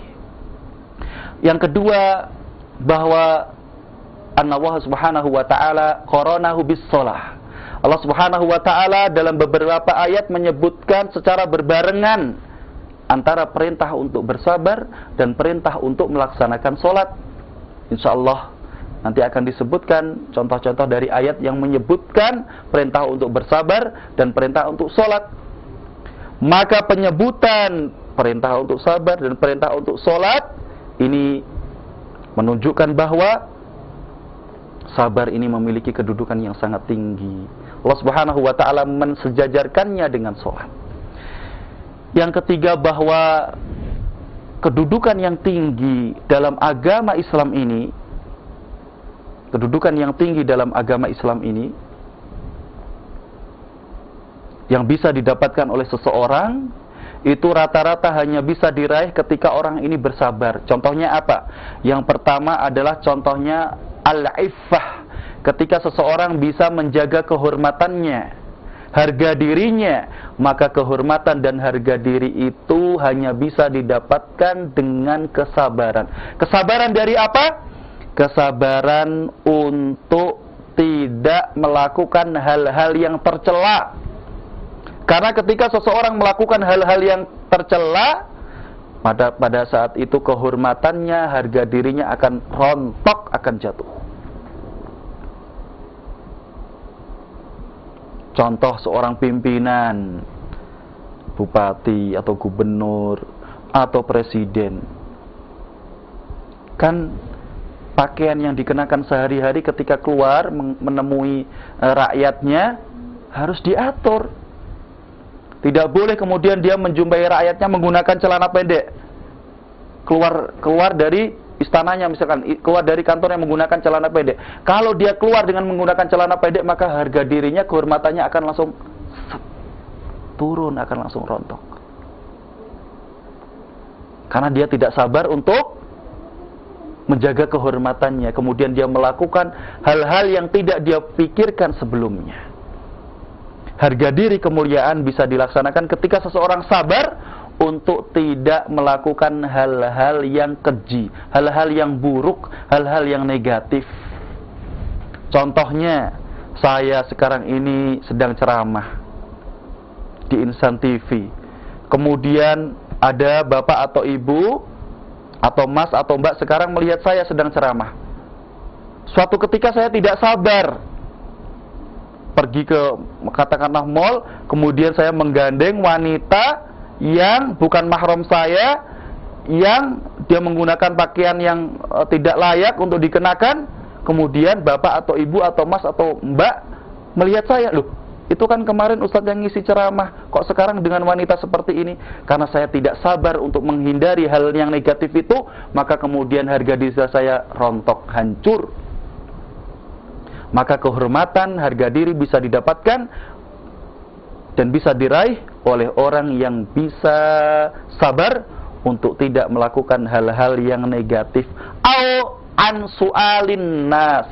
Yang kedua, bahwa Allah Subhanahu wa Ta'ala qaranahu bis shalah. Allah Subhanahu wa Ta'ala dalam beberapa ayat menyebutkan secara berbarengan antara perintah untuk bersabar dan perintah untuk melaksanakan sholat. Insyaallah Nanti akan disebutkan contoh-contoh dari ayat yang menyebutkan perintah untuk bersabar dan perintah untuk sholat. Maka penyebutan perintah untuk sabar dan perintah untuk sholat ini menunjukkan bahwa sabar ini memiliki kedudukan yang sangat tinggi. Allah Subhanahu wa ta'ala mensejajarkannya dengan sholat. Yang ketiga, bahwa kedudukan yang tinggi dalam agama Islam ini, yang bisa didapatkan oleh seseorang itu rata-rata hanya bisa diraih ketika orang ini bersabar. Contohnya apa? Yang pertama adalah contohnya al-iffah. Ketika seseorang bisa menjaga kehormatannya, harga dirinya, maka kehormatan dan harga diri itu hanya bisa didapatkan dengan kesabaran. Kesabaran dari apa? Kesabaran untuk tidak melakukan hal-hal yang tercela. Karena ketika seseorang melakukan hal-hal yang tercela, pada saat itu kehormatannya, harga dirinya akan rontok, akan jatuh. Contoh seorang pimpinan, bupati atau gubernur atau presiden, kan pakaian yang dikenakan sehari-hari ketika keluar menemui rakyatnya harus diatur. Tidak boleh kemudian dia menjumpai rakyatnya menggunakan celana pendek. Keluar dari istananya, misalkan keluar dari kantornya menggunakan celana pendek. Kalau dia keluar dengan menggunakan celana pendek, maka harga dirinya, kehormatannya akan langsung turun, akan langsung rontok. Karena dia tidak sabar untuk menjaga kehormatannya. Kemudian dia melakukan hal-hal yang tidak dia pikirkan sebelumnya. Harga diri, kemuliaan bisa dilaksanakan ketika seseorang sabar untuk tidak melakukan hal-hal yang keji, hal-hal yang buruk, hal-hal yang negatif. Contohnya, saya sekarang ini sedang ceramah di Insan TV. Kemudian ada bapak atau ibu, atau mas atau mbak sekarang melihat saya sedang ceramah. Suatu ketika saya tidak sabar, pergi ke katakanlah mall, kemudian saya menggandeng wanita yang bukan mahram saya, yang dia menggunakan pakaian yang tidak layak untuk dikenakan. Kemudian bapak atau ibu atau mas atau mbak melihat saya, loh, itu kan kemarin ustadz yang ngisi ceramah, kok sekarang dengan wanita seperti ini? Karena saya tidak sabar untuk menghindari hal yang negatif itu, maka kemudian harga diri saya rontok, hancur. Maka kehormatan, harga diri bisa didapatkan dan bisa diraih oleh orang yang bisa sabar untuk tidak melakukan hal-hal yang negatif. Au an su'alin nas.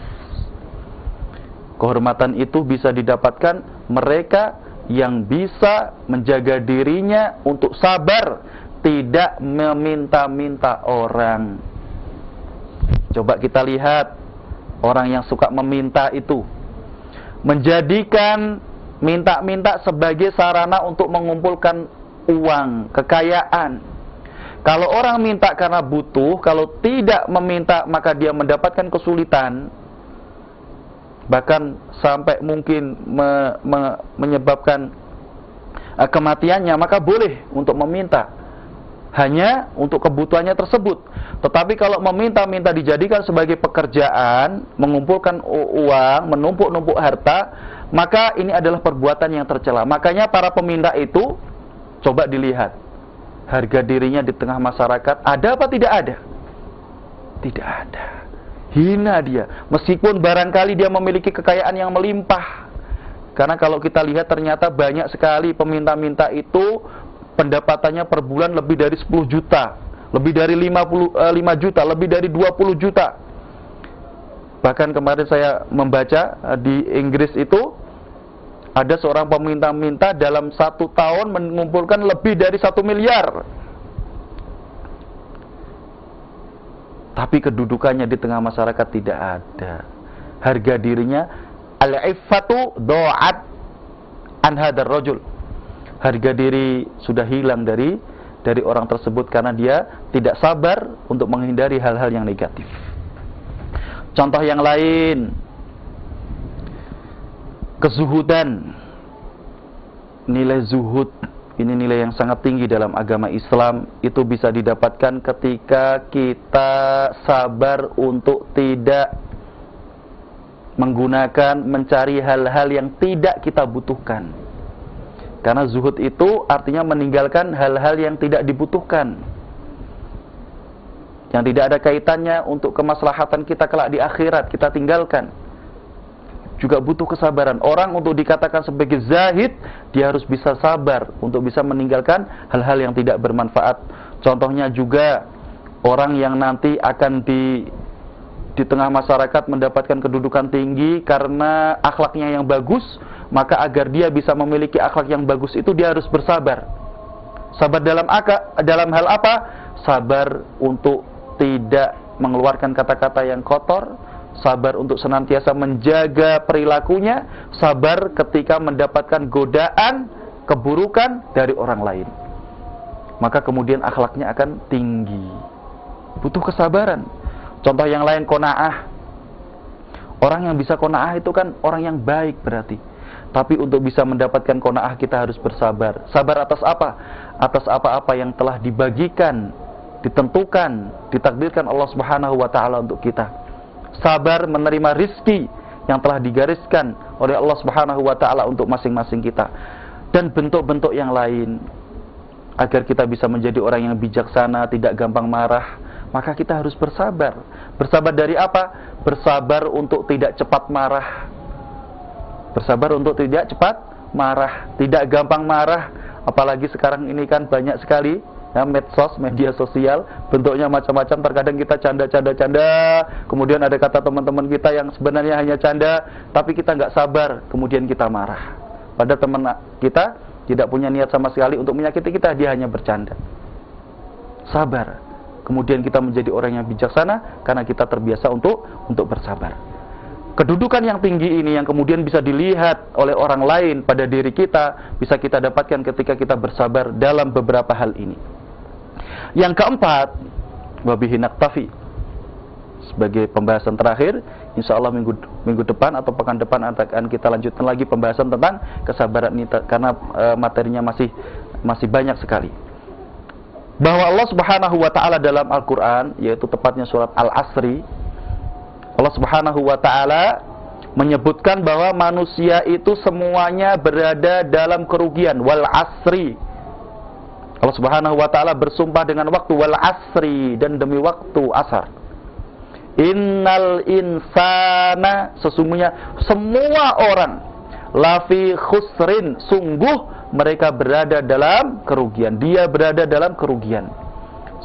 Kehormatan itu bisa didapatkan mereka yang bisa menjaga dirinya untuk sabar, tidak meminta-minta orang. Coba kita lihat orang yang suka meminta itu, menjadikan minta-minta sebagai sarana untuk mengumpulkan uang, kekayaan. Kalau orang minta karena butuh, kalau tidak meminta maka dia mendapatkan kesulitan, bahkan sampai mungkin menyebabkan kematiannya, maka boleh untuk meminta hanya untuk kebutuhannya tersebut. Tetapi kalau meminta-minta dijadikan sebagai pekerjaan, mengumpulkan uang, menumpuk-numpuk harta, maka ini adalah perbuatan yang tercela. Makanya para peminta itu, coba dilihat harga dirinya di tengah masyarakat, ada apa tidak ada? Tidak ada. Hina dia, meskipun barangkali dia memiliki kekayaan yang melimpah. Karena kalau kita lihat ternyata banyak sekali peminta-minta itu pendapatannya per bulan lebih dari 10 juta, lebih dari 5 juta, lebih dari 20 juta. Bahkan kemarin saya membaca di Inggris itu ada seorang peminta-minta dalam 1 tahun mengumpulkan lebih dari 1 miliar. Tapi kedudukannya di tengah masyarakat tidak ada. Harga dirinya, al-iffatu do'at an hadar rajul. Harga diri sudah hilang dari orang tersebut karena dia tidak sabar untuk menghindari hal-hal yang negatif. Contoh yang lain, kezuhudan. Nilai zuhud, ini nilai yang sangat tinggi dalam agama Islam. Itu bisa didapatkan ketika kita sabar untuk tidak menggunakan, mencari hal-hal yang tidak kita butuhkan. Karena zuhud itu artinya meninggalkan hal-hal yang tidak dibutuhkan, yang tidak ada kaitannya untuk kemaslahatan kita kelak di akhirat, kita tinggalkan. Juga butuh kesabaran. Orang untuk dikatakan sebagai zahid, dia harus bisa sabar untuk bisa meninggalkan hal-hal yang tidak bermanfaat. Contohnya juga orang yang nanti akan di tengah masyarakat mendapatkan kedudukan tinggi karena akhlaknya yang bagus, maka agar dia bisa memiliki akhlak yang bagus itu dia harus bersabar. Sabar dalam hal apa? Sabar untuk tidak mengeluarkan kata-kata yang kotor, sabar untuk senantiasa menjaga perilakunya, sabar ketika mendapatkan godaan, keburukan dari orang lain. Maka kemudian akhlaknya akan tinggi. Butuh kesabaran. Contoh yang lain, qanaah. Orang yang bisa qanaah itu kan orang yang baik berarti. Tapi untuk bisa mendapatkan qanaah kita harus bersabar. Sabar atas apa? Atas apa-apa yang telah dibagikan, ditentukan, ditakdirkan Allah Subhanahu wa taala untuk kita. Sabar menerima rizki yang telah digariskan oleh Allah Subhanahu wa taala untuk masing-masing kita. Dan bentuk-bentuk yang lain agar kita bisa menjadi orang yang bijaksana, tidak gampang marah, maka kita harus bersabar. Bersabar dari apa? Bersabar untuk tidak cepat marah. Bersabar untuk tidak cepat marah, tidak gampang marah. Apalagi sekarang ini kan banyak sekali ya, medsos, media sosial, bentuknya macam-macam. Terkadang kita canda, kemudian ada kata teman-teman kita yang sebenarnya hanya canda, tapi kita nggak sabar, kemudian kita marah. Padahal teman kita tidak punya niat sama sekali untuk menyakiti kita, dia hanya bercanda. Sabar. Kemudian kita menjadi orang yang bijaksana karena kita terbiasa untuk bersabar. Kedudukan yang tinggi ini yang kemudian bisa dilihat oleh orang lain pada diri kita, bisa kita dapatkan ketika kita bersabar dalam beberapa hal ini. Yang keempat, wabihi naktafi. Sebagai pembahasan terakhir, insya Allah minggu depan atau pekan depan akan kita lanjutkan lagi pembahasan tentang kesabaran ini, karena materinya masih banyak sekali. Bahwa Allah Subhanahu wa taala dalam Al-Qur'an, yaitu tepatnya surat Al-Asri, Allah Subhanahu wa taala menyebutkan bahwa manusia itu semuanya berada dalam kerugian. Wal asri. Allah Subhanahu wa taala bersumpah dengan waktu, wal asri, dan demi waktu asar. Innal insana, sesungguhnya semua orang, lafi khusrin, sungguh mereka berada dalam kerugian. Dia berada dalam kerugian.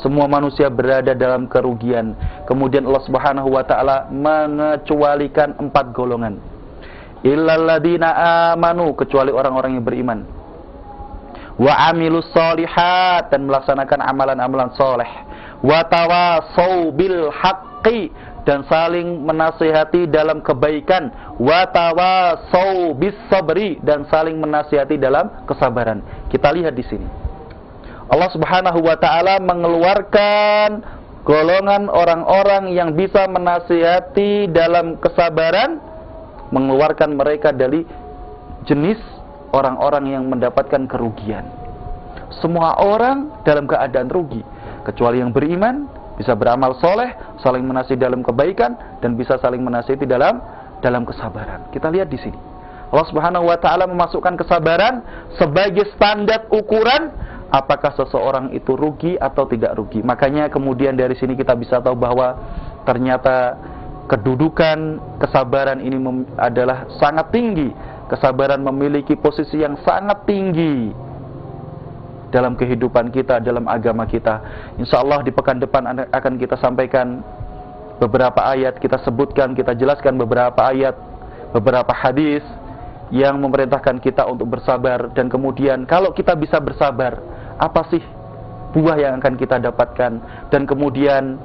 Semua manusia berada dalam kerugian. Kemudian Allah Subhanahu wa taala mengecualikan 4 golongan. Illal ladzina amanu, kecuali orang-orang yang beriman. Wa amilus sholihat, dan melaksanakan amalan-amalan soleh. Wa tawasau bil haqqi, dan saling menasihati dalam kebaikan. Wa tawasau bis sabri, dan saling menasihati dalam kesabaran. Kita lihat di sini. Allah Subhanahu wa taala mengeluarkan golongan orang-orang yang bisa menasihati dalam kesabaran, mengeluarkan mereka dari jenis orang-orang yang mendapatkan kerugian. Semua orang dalam keadaan rugi, kecuali yang beriman, bisa beramal soleh, saling menasihati dalam kebaikan, dan bisa saling menasihati dalam kesabaran. Kita lihat di sini. Allah Subhanahu wa taala memasukkan kesabaran sebagai standar ukuran apakah seseorang itu rugi atau tidak rugi. Makanya kemudian dari sini kita bisa tahu bahwa ternyata kedudukan kesabaran ini adalah sangat tinggi. Kesabaran memiliki posisi yang sangat tinggi dalam kehidupan kita, dalam agama kita. Insya Allah di pekan depan akan kita sampaikan beberapa ayat, kita sebutkan, kita jelaskan beberapa ayat, beberapa hadis yang memerintahkan kita untuk bersabar. Dan kemudian kalau kita bisa bersabar, apa sih buah yang akan kita dapatkan, dan kemudian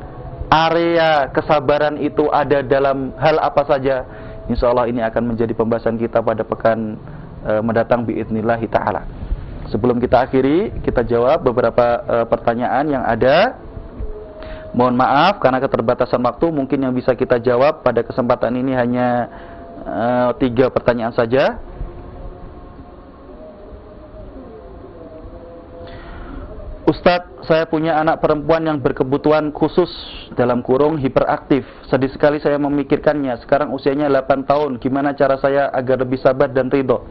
area kesabaran itu ada dalam hal apa saja. Insya Allah ini akan menjadi pembahasan kita pada pekan mendatang biidznillah ta'ala. Sebelum kita akhiri, kita jawab beberapa pertanyaan yang ada. Mohon maaf karena keterbatasan waktu, mungkin yang bisa kita jawab pada kesempatan ini hanya 3 pertanyaan saja. Ustadz, saya punya anak perempuan yang berkebutuhan khusus dalam kurung hiperaktif. Sedih sekali saya memikirkannya. Sekarang usianya 8 tahun. Gimana cara saya agar lebih sabar dan ridho?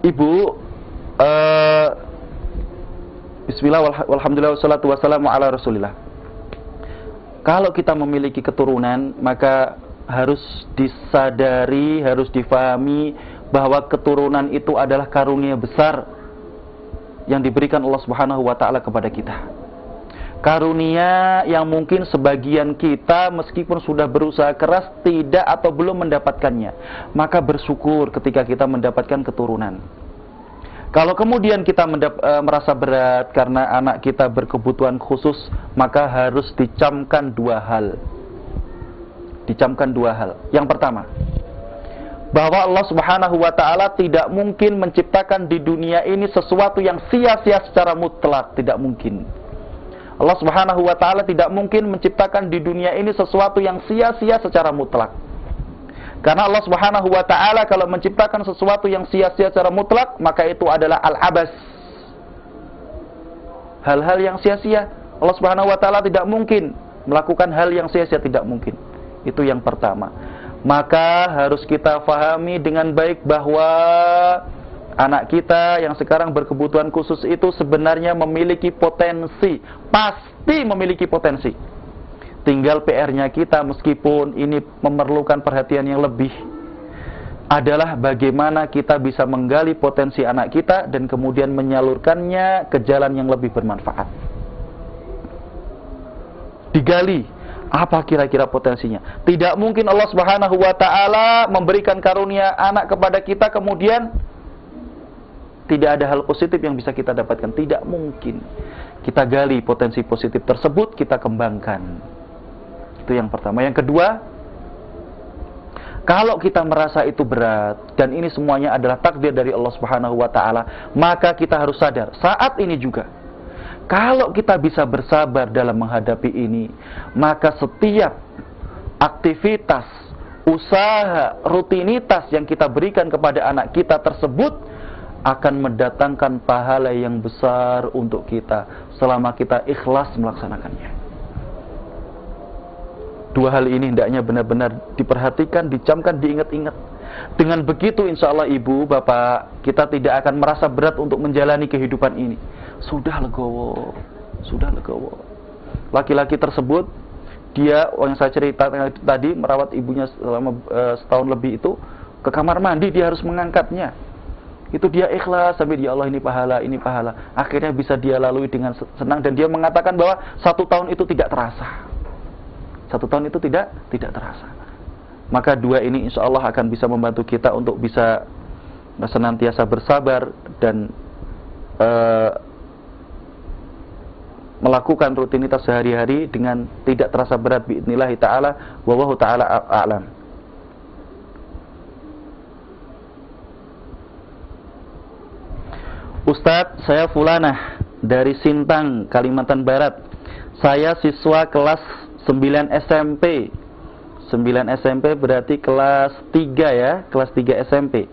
Ibu, bismillah, walhamdulillah, wassalatu wassalamu ala rasulillah. Kalau kita memiliki keturunan, maka harus disadari, harus difahami bahwa keturunan itu adalah karunia besar yang diberikan Allah Subhanahu wa ta'ala kepada kita. Karunia yang mungkin sebagian kita meskipun sudah berusaha keras tidak atau belum mendapatkannya. Maka bersyukur ketika kita mendapatkan keturunan. Kalau kemudian kita merasa berat karena anak kita berkebutuhan khusus, maka harus dicamkan 2 hal. Dicamkan 2 hal. Yang pertama, bahwa Allah Subhanahu wa ta'ala tidak mungkin menciptakan di dunia ini sesuatu yang sia-sia secara mutlak. Tidak mungkin. Allah Subhanahu wa ta'ala tidak mungkin menciptakan di dunia ini sesuatu yang sia-sia secara mutlak. Karena Allah Subhanahu wa ta'ala kalau menciptakan sesuatu yang sia-sia secara mutlak, maka itu adalah al-abas. Hal-hal yang sia-sia. Allah Subhanahu wa ta'ala tidak mungkin melakukan hal yang sia-sia, tidak mungkin. Itu yang pertama. Maka harus kita fahami dengan baik bahwa anak kita yang sekarang berkebutuhan khusus itu sebenarnya memiliki potensi, pasti memiliki potensi. Tinggal PR-nya kita, meskipun ini memerlukan perhatian yang lebih, adalah bagaimana kita bisa menggali potensi anak kita dan kemudian menyalurkannya ke jalan yang lebih bermanfaat. Digali apa kira-kira potensinya. Tidak mungkin Allah Subhanahu wa ta'ala memberikan karunia anak kepada kita kemudian tidak ada hal positif yang bisa kita dapatkan. Tidak mungkin. Kita gali potensi positif tersebut, kita kembangkan. Itu yang pertama. Yang kedua, kalau kita merasa itu berat dan ini semuanya adalah takdir dari Allah Subhanahu wa ta'ala, maka kita harus sadar saat ini juga, kalau kita bisa bersabar dalam menghadapi ini, maka setiap aktivitas, usaha, rutinitas yang kita berikan kepada anak kita tersebut akan mendatangkan pahala yang besar untuk kita selama kita ikhlas melaksanakannya. 2 hal ini hendaknya benar-benar diperhatikan, dicamkan, diingat-ingat. Dengan begitu insya Allah ibu, bapak, kita tidak akan merasa berat untuk menjalani kehidupan ini. Sudah legowo. Laki-laki tersebut, dia yang saya cerita tadi, merawat ibunya selama setahun lebih itu, ke kamar mandi dia harus mengangkatnya. Itu dia ikhlas sampai dia Allah ini pahala. Akhirnya bisa dia lalui dengan senang dan dia mengatakan bahwa 1 tahun itu tidak terasa. 1 tahun itu tidak terasa. Maka 2 ini insya Allah akan bisa membantu kita untuk bisa senantiasa bersabar dan melakukan rutinitas sehari-hari dengan tidak terasa berat biidznillah ta'ala. Wallahu ta'ala a'lam. Ustadz, saya Fulanah dari Sintang, Kalimantan Barat. Saya siswa kelas 9 SMP. 9 SMP berarti kelas 3 ya, kelas 3 SMP.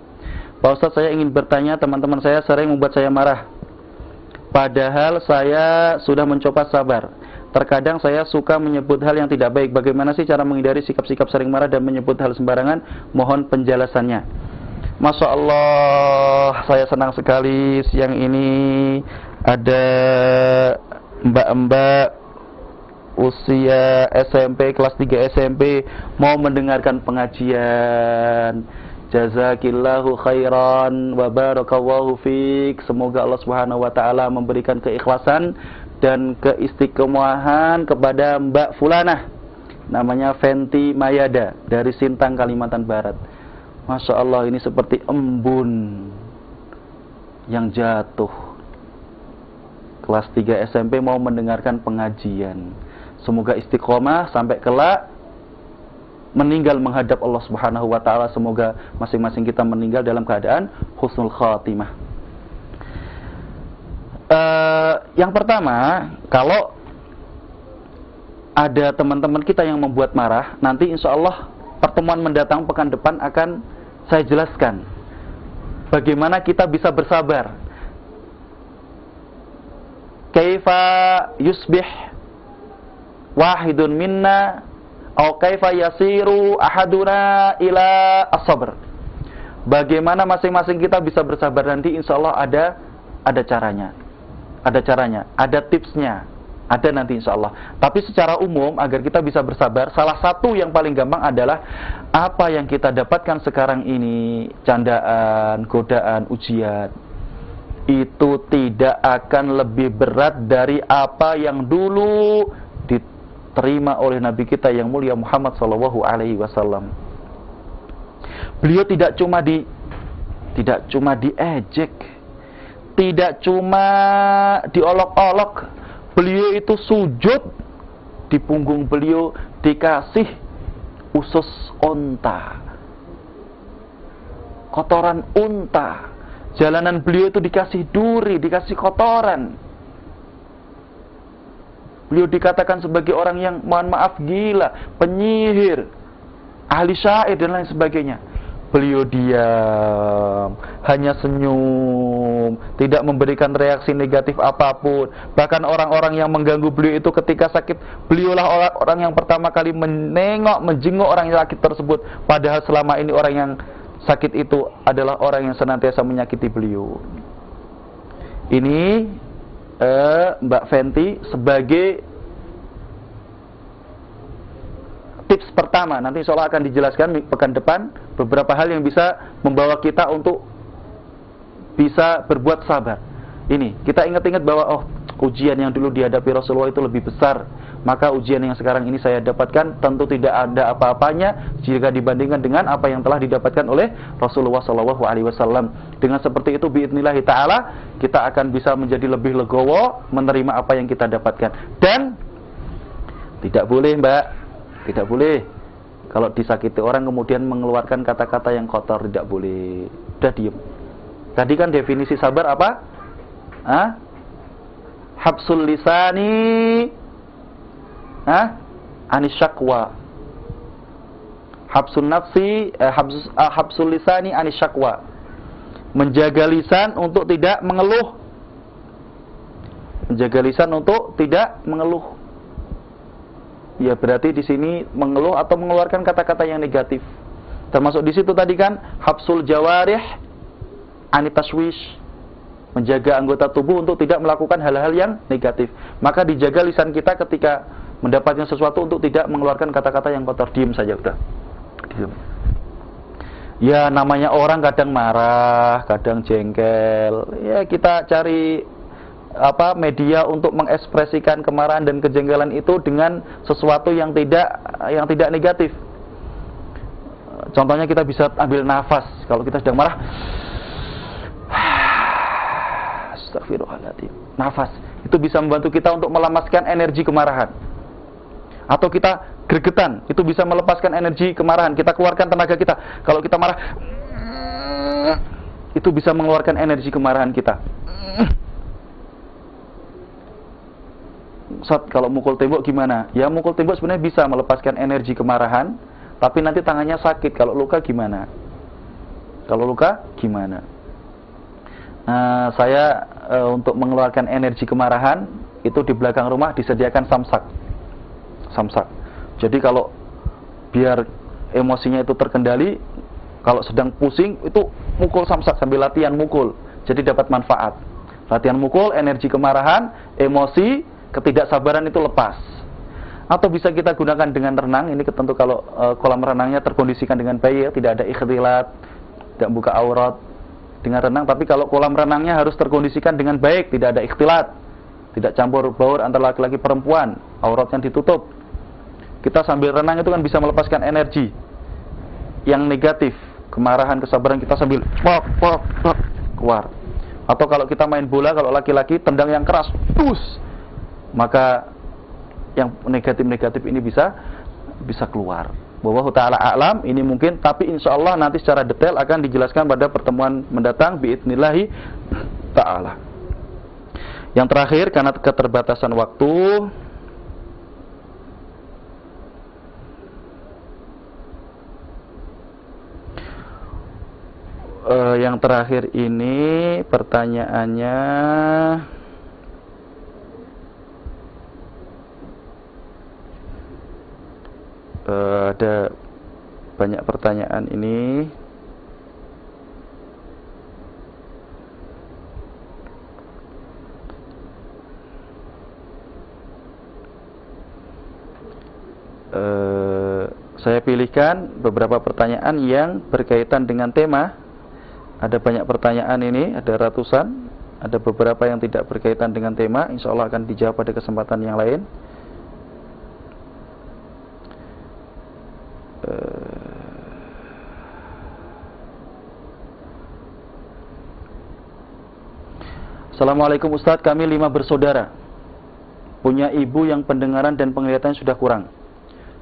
Pak Ustadz, saya ingin bertanya, teman-teman saya sering membuat saya marah. Padahal saya sudah mencoba sabar. Terkadang saya suka menyebut hal yang tidak baik. Bagaimana sih cara menghindari sikap-sikap sering marah dan menyebut hal sembarangan? Mohon penjelasannya. Masya Allah, saya senang sekali siang ini ada mbak-mbak usia SMP, kelas 3 SMP mau mendengarkan pengajian. Jazakillahu khairan wa barakallahu fiik. Semoga Allah Subhanahu wa ta'ala memberikan keikhlasan dan keistiqomahan kepada Mbak Fulanah, namanya Fenti Mayada dari Sintang, Kalimantan Barat. Masya Allah, ini seperti embun yang jatuh. Kelas 3 SMP mau mendengarkan pengajian. Semoga istiqomah sampai kelak meninggal menghadap Allah Subhanahu wa ta'ala. Semoga masing-masing kita meninggal dalam keadaan husnul khatimah. Yang pertama, kalau ada teman-teman kita yang membuat marah, nanti insya Allah pertemuan mendatang pekan depan akan saya jelaskan bagaimana kita bisa bersabar. Kaifa yusbih wahidun minna atau kaifa yasiru ahaduna ila as-sabr. Bagaimana masing-masing kita bisa bersabar nanti insya Allah ada caranya. Ada caranya, ada tipsnya. Ada nanti insya Allah. Tapi secara umum agar kita bisa bersabar, salah satu yang paling gampang adalah apa yang kita dapatkan sekarang ini, candaan, godaan, ujian, itu tidak akan lebih berat dari apa yang dulu diterima oleh Nabi kita yang mulia Muhammad SAW. Beliau tidak cuma diejek, tidak cuma diolok-olok. Beliau itu sujud, di punggung beliau dikasih usus unta, kotoran unta. Jalanan beliau itu dikasih duri, dikasih kotoran. Beliau dikatakan sebagai orang yang mohon maaf gila, penyihir, ahli syair dan lain sebagainya. Beliau diam, hanya senyum, tidak memberikan reaksi negatif apapun. Bahkan orang-orang yang mengganggu beliau itu ketika sakit, beliaulah orang yang pertama kali menjenguk orang yang sakit tersebut. Padahal selama ini orang yang sakit itu adalah orang yang senantiasa menyakiti beliau. Ini Mbak Fenty sebagai tips pertama. Nanti insya Allah akan dijelaskan pekan depan beberapa hal yang bisa membawa kita untuk bisa berbuat sabar. Ini kita ingat-ingat bahwa ujian yang dulu dihadapi Rasulullah itu lebih besar, maka ujian yang sekarang ini saya dapatkan tentu tidak ada apa-apanya jika dibandingkan dengan apa yang telah didapatkan oleh Rasulullah SAW. Dengan seperti itu biidznillah ta'ala kita akan bisa menjadi lebih legowo menerima apa yang kita dapatkan. Dan tidak boleh Mbak, tidak boleh kalau disakiti orang kemudian mengeluarkan kata-kata yang kotor, tidak boleh. Udah diem. Tadi kan definisi sabar apa? Habsul lisani anis syakwa. Habsul nafsi habsul lisani anis syakwa. Menjaga lisan untuk tidak mengeluh. Menjaga lisan untuk tidak mengeluh. Ya berarti di sini mengeluh atau mengeluarkan kata-kata yang negatif. Termasuk di situ tadi kan habsul jawarih anitaswish, menjaga anggota tubuh untuk tidak melakukan hal-hal yang negatif. Maka dijaga lisan kita ketika mendapatkan sesuatu untuk tidak mengeluarkan kata-kata yang kotor. Diam saja udah. Diam. Ya namanya orang kadang marah, kadang jengkel. Ya kita cari media untuk mengekspresikan kemarahan dan kejengkelan itu dengan sesuatu yang tidak negatif. Contohnya kita bisa ambil nafas kalau kita sedang marah. Astagfirullahaladzim. Nafas itu bisa membantu kita untuk melepaskan energi kemarahan. Atau kita gregetan, itu bisa melepaskan energi kemarahan. Kita keluarkan tenaga kita. Kalau kita marah, itu bisa mengeluarkan energi kemarahan kita. Kalau mukul tembok gimana? Ya mukul tembok sebenarnya bisa melepaskan energi kemarahan, tapi nanti tangannya sakit. Kalau luka gimana? Nah, saya untuk mengeluarkan energi kemarahan itu di belakang rumah disediakan samsak. Jadi kalau biar emosinya itu terkendali, kalau sedang pusing itu mukul samsak sambil latihan mukul. Jadi dapat manfaat. Latihan mukul, energi kemarahan, emosi, ketidaksabaran itu lepas. Atau bisa kita gunakan dengan renang. Ini tentu kalau kolam renangnya terkondisikan dengan baik, ya, tidak ada ikhtilat, tidak buka aurat dengan renang. Tapi kalau kolam renangnya harus terkondisikan dengan baik, tidak ada ikhtilat, tidak campur baur antara laki-laki perempuan, auratnya ditutup. Kita sambil renang itu kan bisa melepaskan energi yang negatif, kemarahan, kesabaran kita sambil keluar. Atau kalau kita main bola, kalau laki-laki tendang yang keras, maka yang negatif-negatif ini bisa keluar. Wallahu ta'ala a'lam. Ini mungkin, tapi insya Allah nanti secara detail akan dijelaskan pada pertemuan mendatang biidznillahi ta'ala. Yang terakhir, karena keterbatasan waktu, Yang terakhir ini pertanyaannya ada banyak pertanyaan ini. Saya pilihkan beberapa pertanyaan yang berkaitan dengan tema. Ada banyak pertanyaan ini, ada ratusan. Ada beberapa yang tidak berkaitan dengan tema, insya Allah akan dijawab pada kesempatan yang lain. Assalamualaikum Ustadz, kami 5 bersaudara. Punya ibu yang pendengaran dan penglihatan sudah kurang.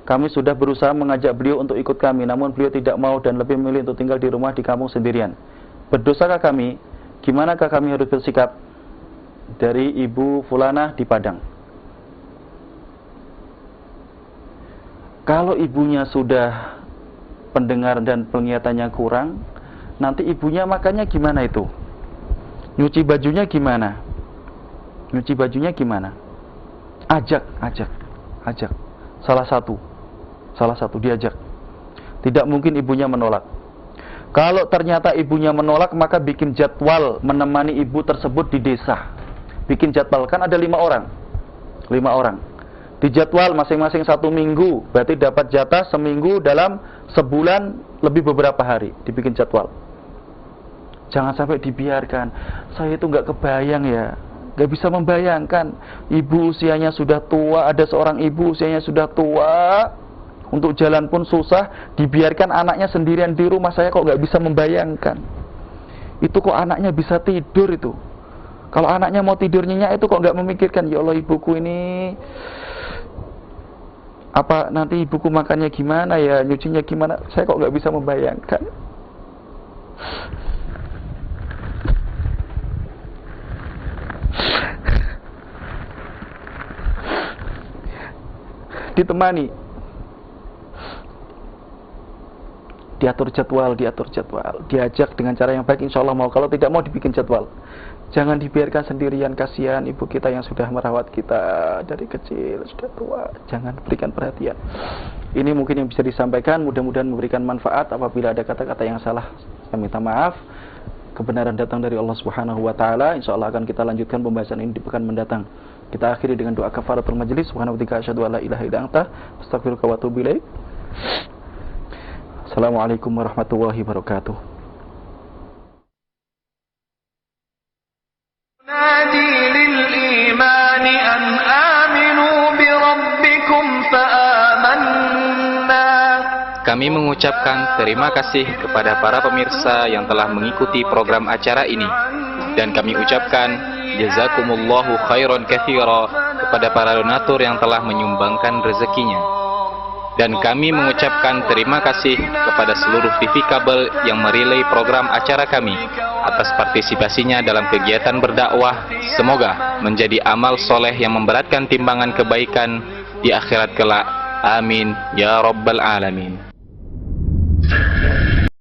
Kami sudah berusaha mengajak beliau untuk ikut kami, namun beliau tidak mau dan lebih memilih untuk tinggal di rumah di kampung sendirian. Berdosakah kami? Gimanakah kami harus bersikap? Dari Ibu Fulanah di Padang. Kalau ibunya sudah pendengaran dan penglihatannya kurang, nanti ibunya makannya gimana itu? Nyuci bajunya gimana? Nyuci bajunya gimana? Ajak. Salah satu diajak. Tidak mungkin ibunya menolak. Kalau ternyata ibunya menolak, maka bikin jadwal menemani ibu tersebut di desa. Bikin jadwal, kan ada 5 orang. 5 orang. Dijadwal masing-masing 1 minggu, berarti dapat jatah seminggu dalam sebulan lebih beberapa hari. Dibikin jadwal. Jangan sampai dibiarkan. Saya itu nggak kebayang ya, nggak bisa membayangkan. Ibu usianya sudah tua, ada seorang ibu usianya sudah tua, untuk jalan pun susah, dibiarkan anaknya sendirian di rumah. Saya kok nggak bisa membayangkan. Itu kok anaknya bisa tidur itu. Kalau anaknya mau tidur nyenyak itu kok nggak memikirkan, ya Allah ibuku ini, apa nanti ibuku makannya gimana ya, nyucinya gimana. Saya kok nggak bisa membayangkan. Ditemani, diatur jadwal, diajak dengan cara yang baik, insya Allah mau. Kalau tidak mau, dibikin jadwal. Jangan dibiarkan sendirian, kasihan ibu kita yang sudah merawat kita dari kecil, sudah tua. Jangan berikan perhatian. Ini mungkin yang bisa disampaikan, mudah-mudahan memberikan manfaat. Apabila ada kata-kata yang salah, saya minta maaf. Kebenaran datang dari Allah Subhanahu wa taala. Insya Allah akan kita lanjutkan pembahasan ini di pekan mendatang. Kita akhiri dengan doa kafaratul majlis. Subhanahu wa ta'ala asyhadu an la ilaha illa anta astaghfiruka wa atubu ilaik. Assalamualaikum warahmatullahi wabarakatuh. نادي للإيمان أن آمنوا بربكم فآمنا. Kami mengucapkan terima kasih kepada para pemirsa yang telah mengikuti program acara ini, dan kami ucapkan jazakumullahu khairan katsira kepada para donatur yang telah menyumbangkan rezekinya. Dan kami mengucapkan terima kasih kepada seluruh TV kabel yang merelay program acara kami atas partisipasinya dalam kegiatan berdakwah. Semoga menjadi amal soleh yang memberatkan timbangan kebaikan di akhirat kelak. Amin ya rabbal alamin.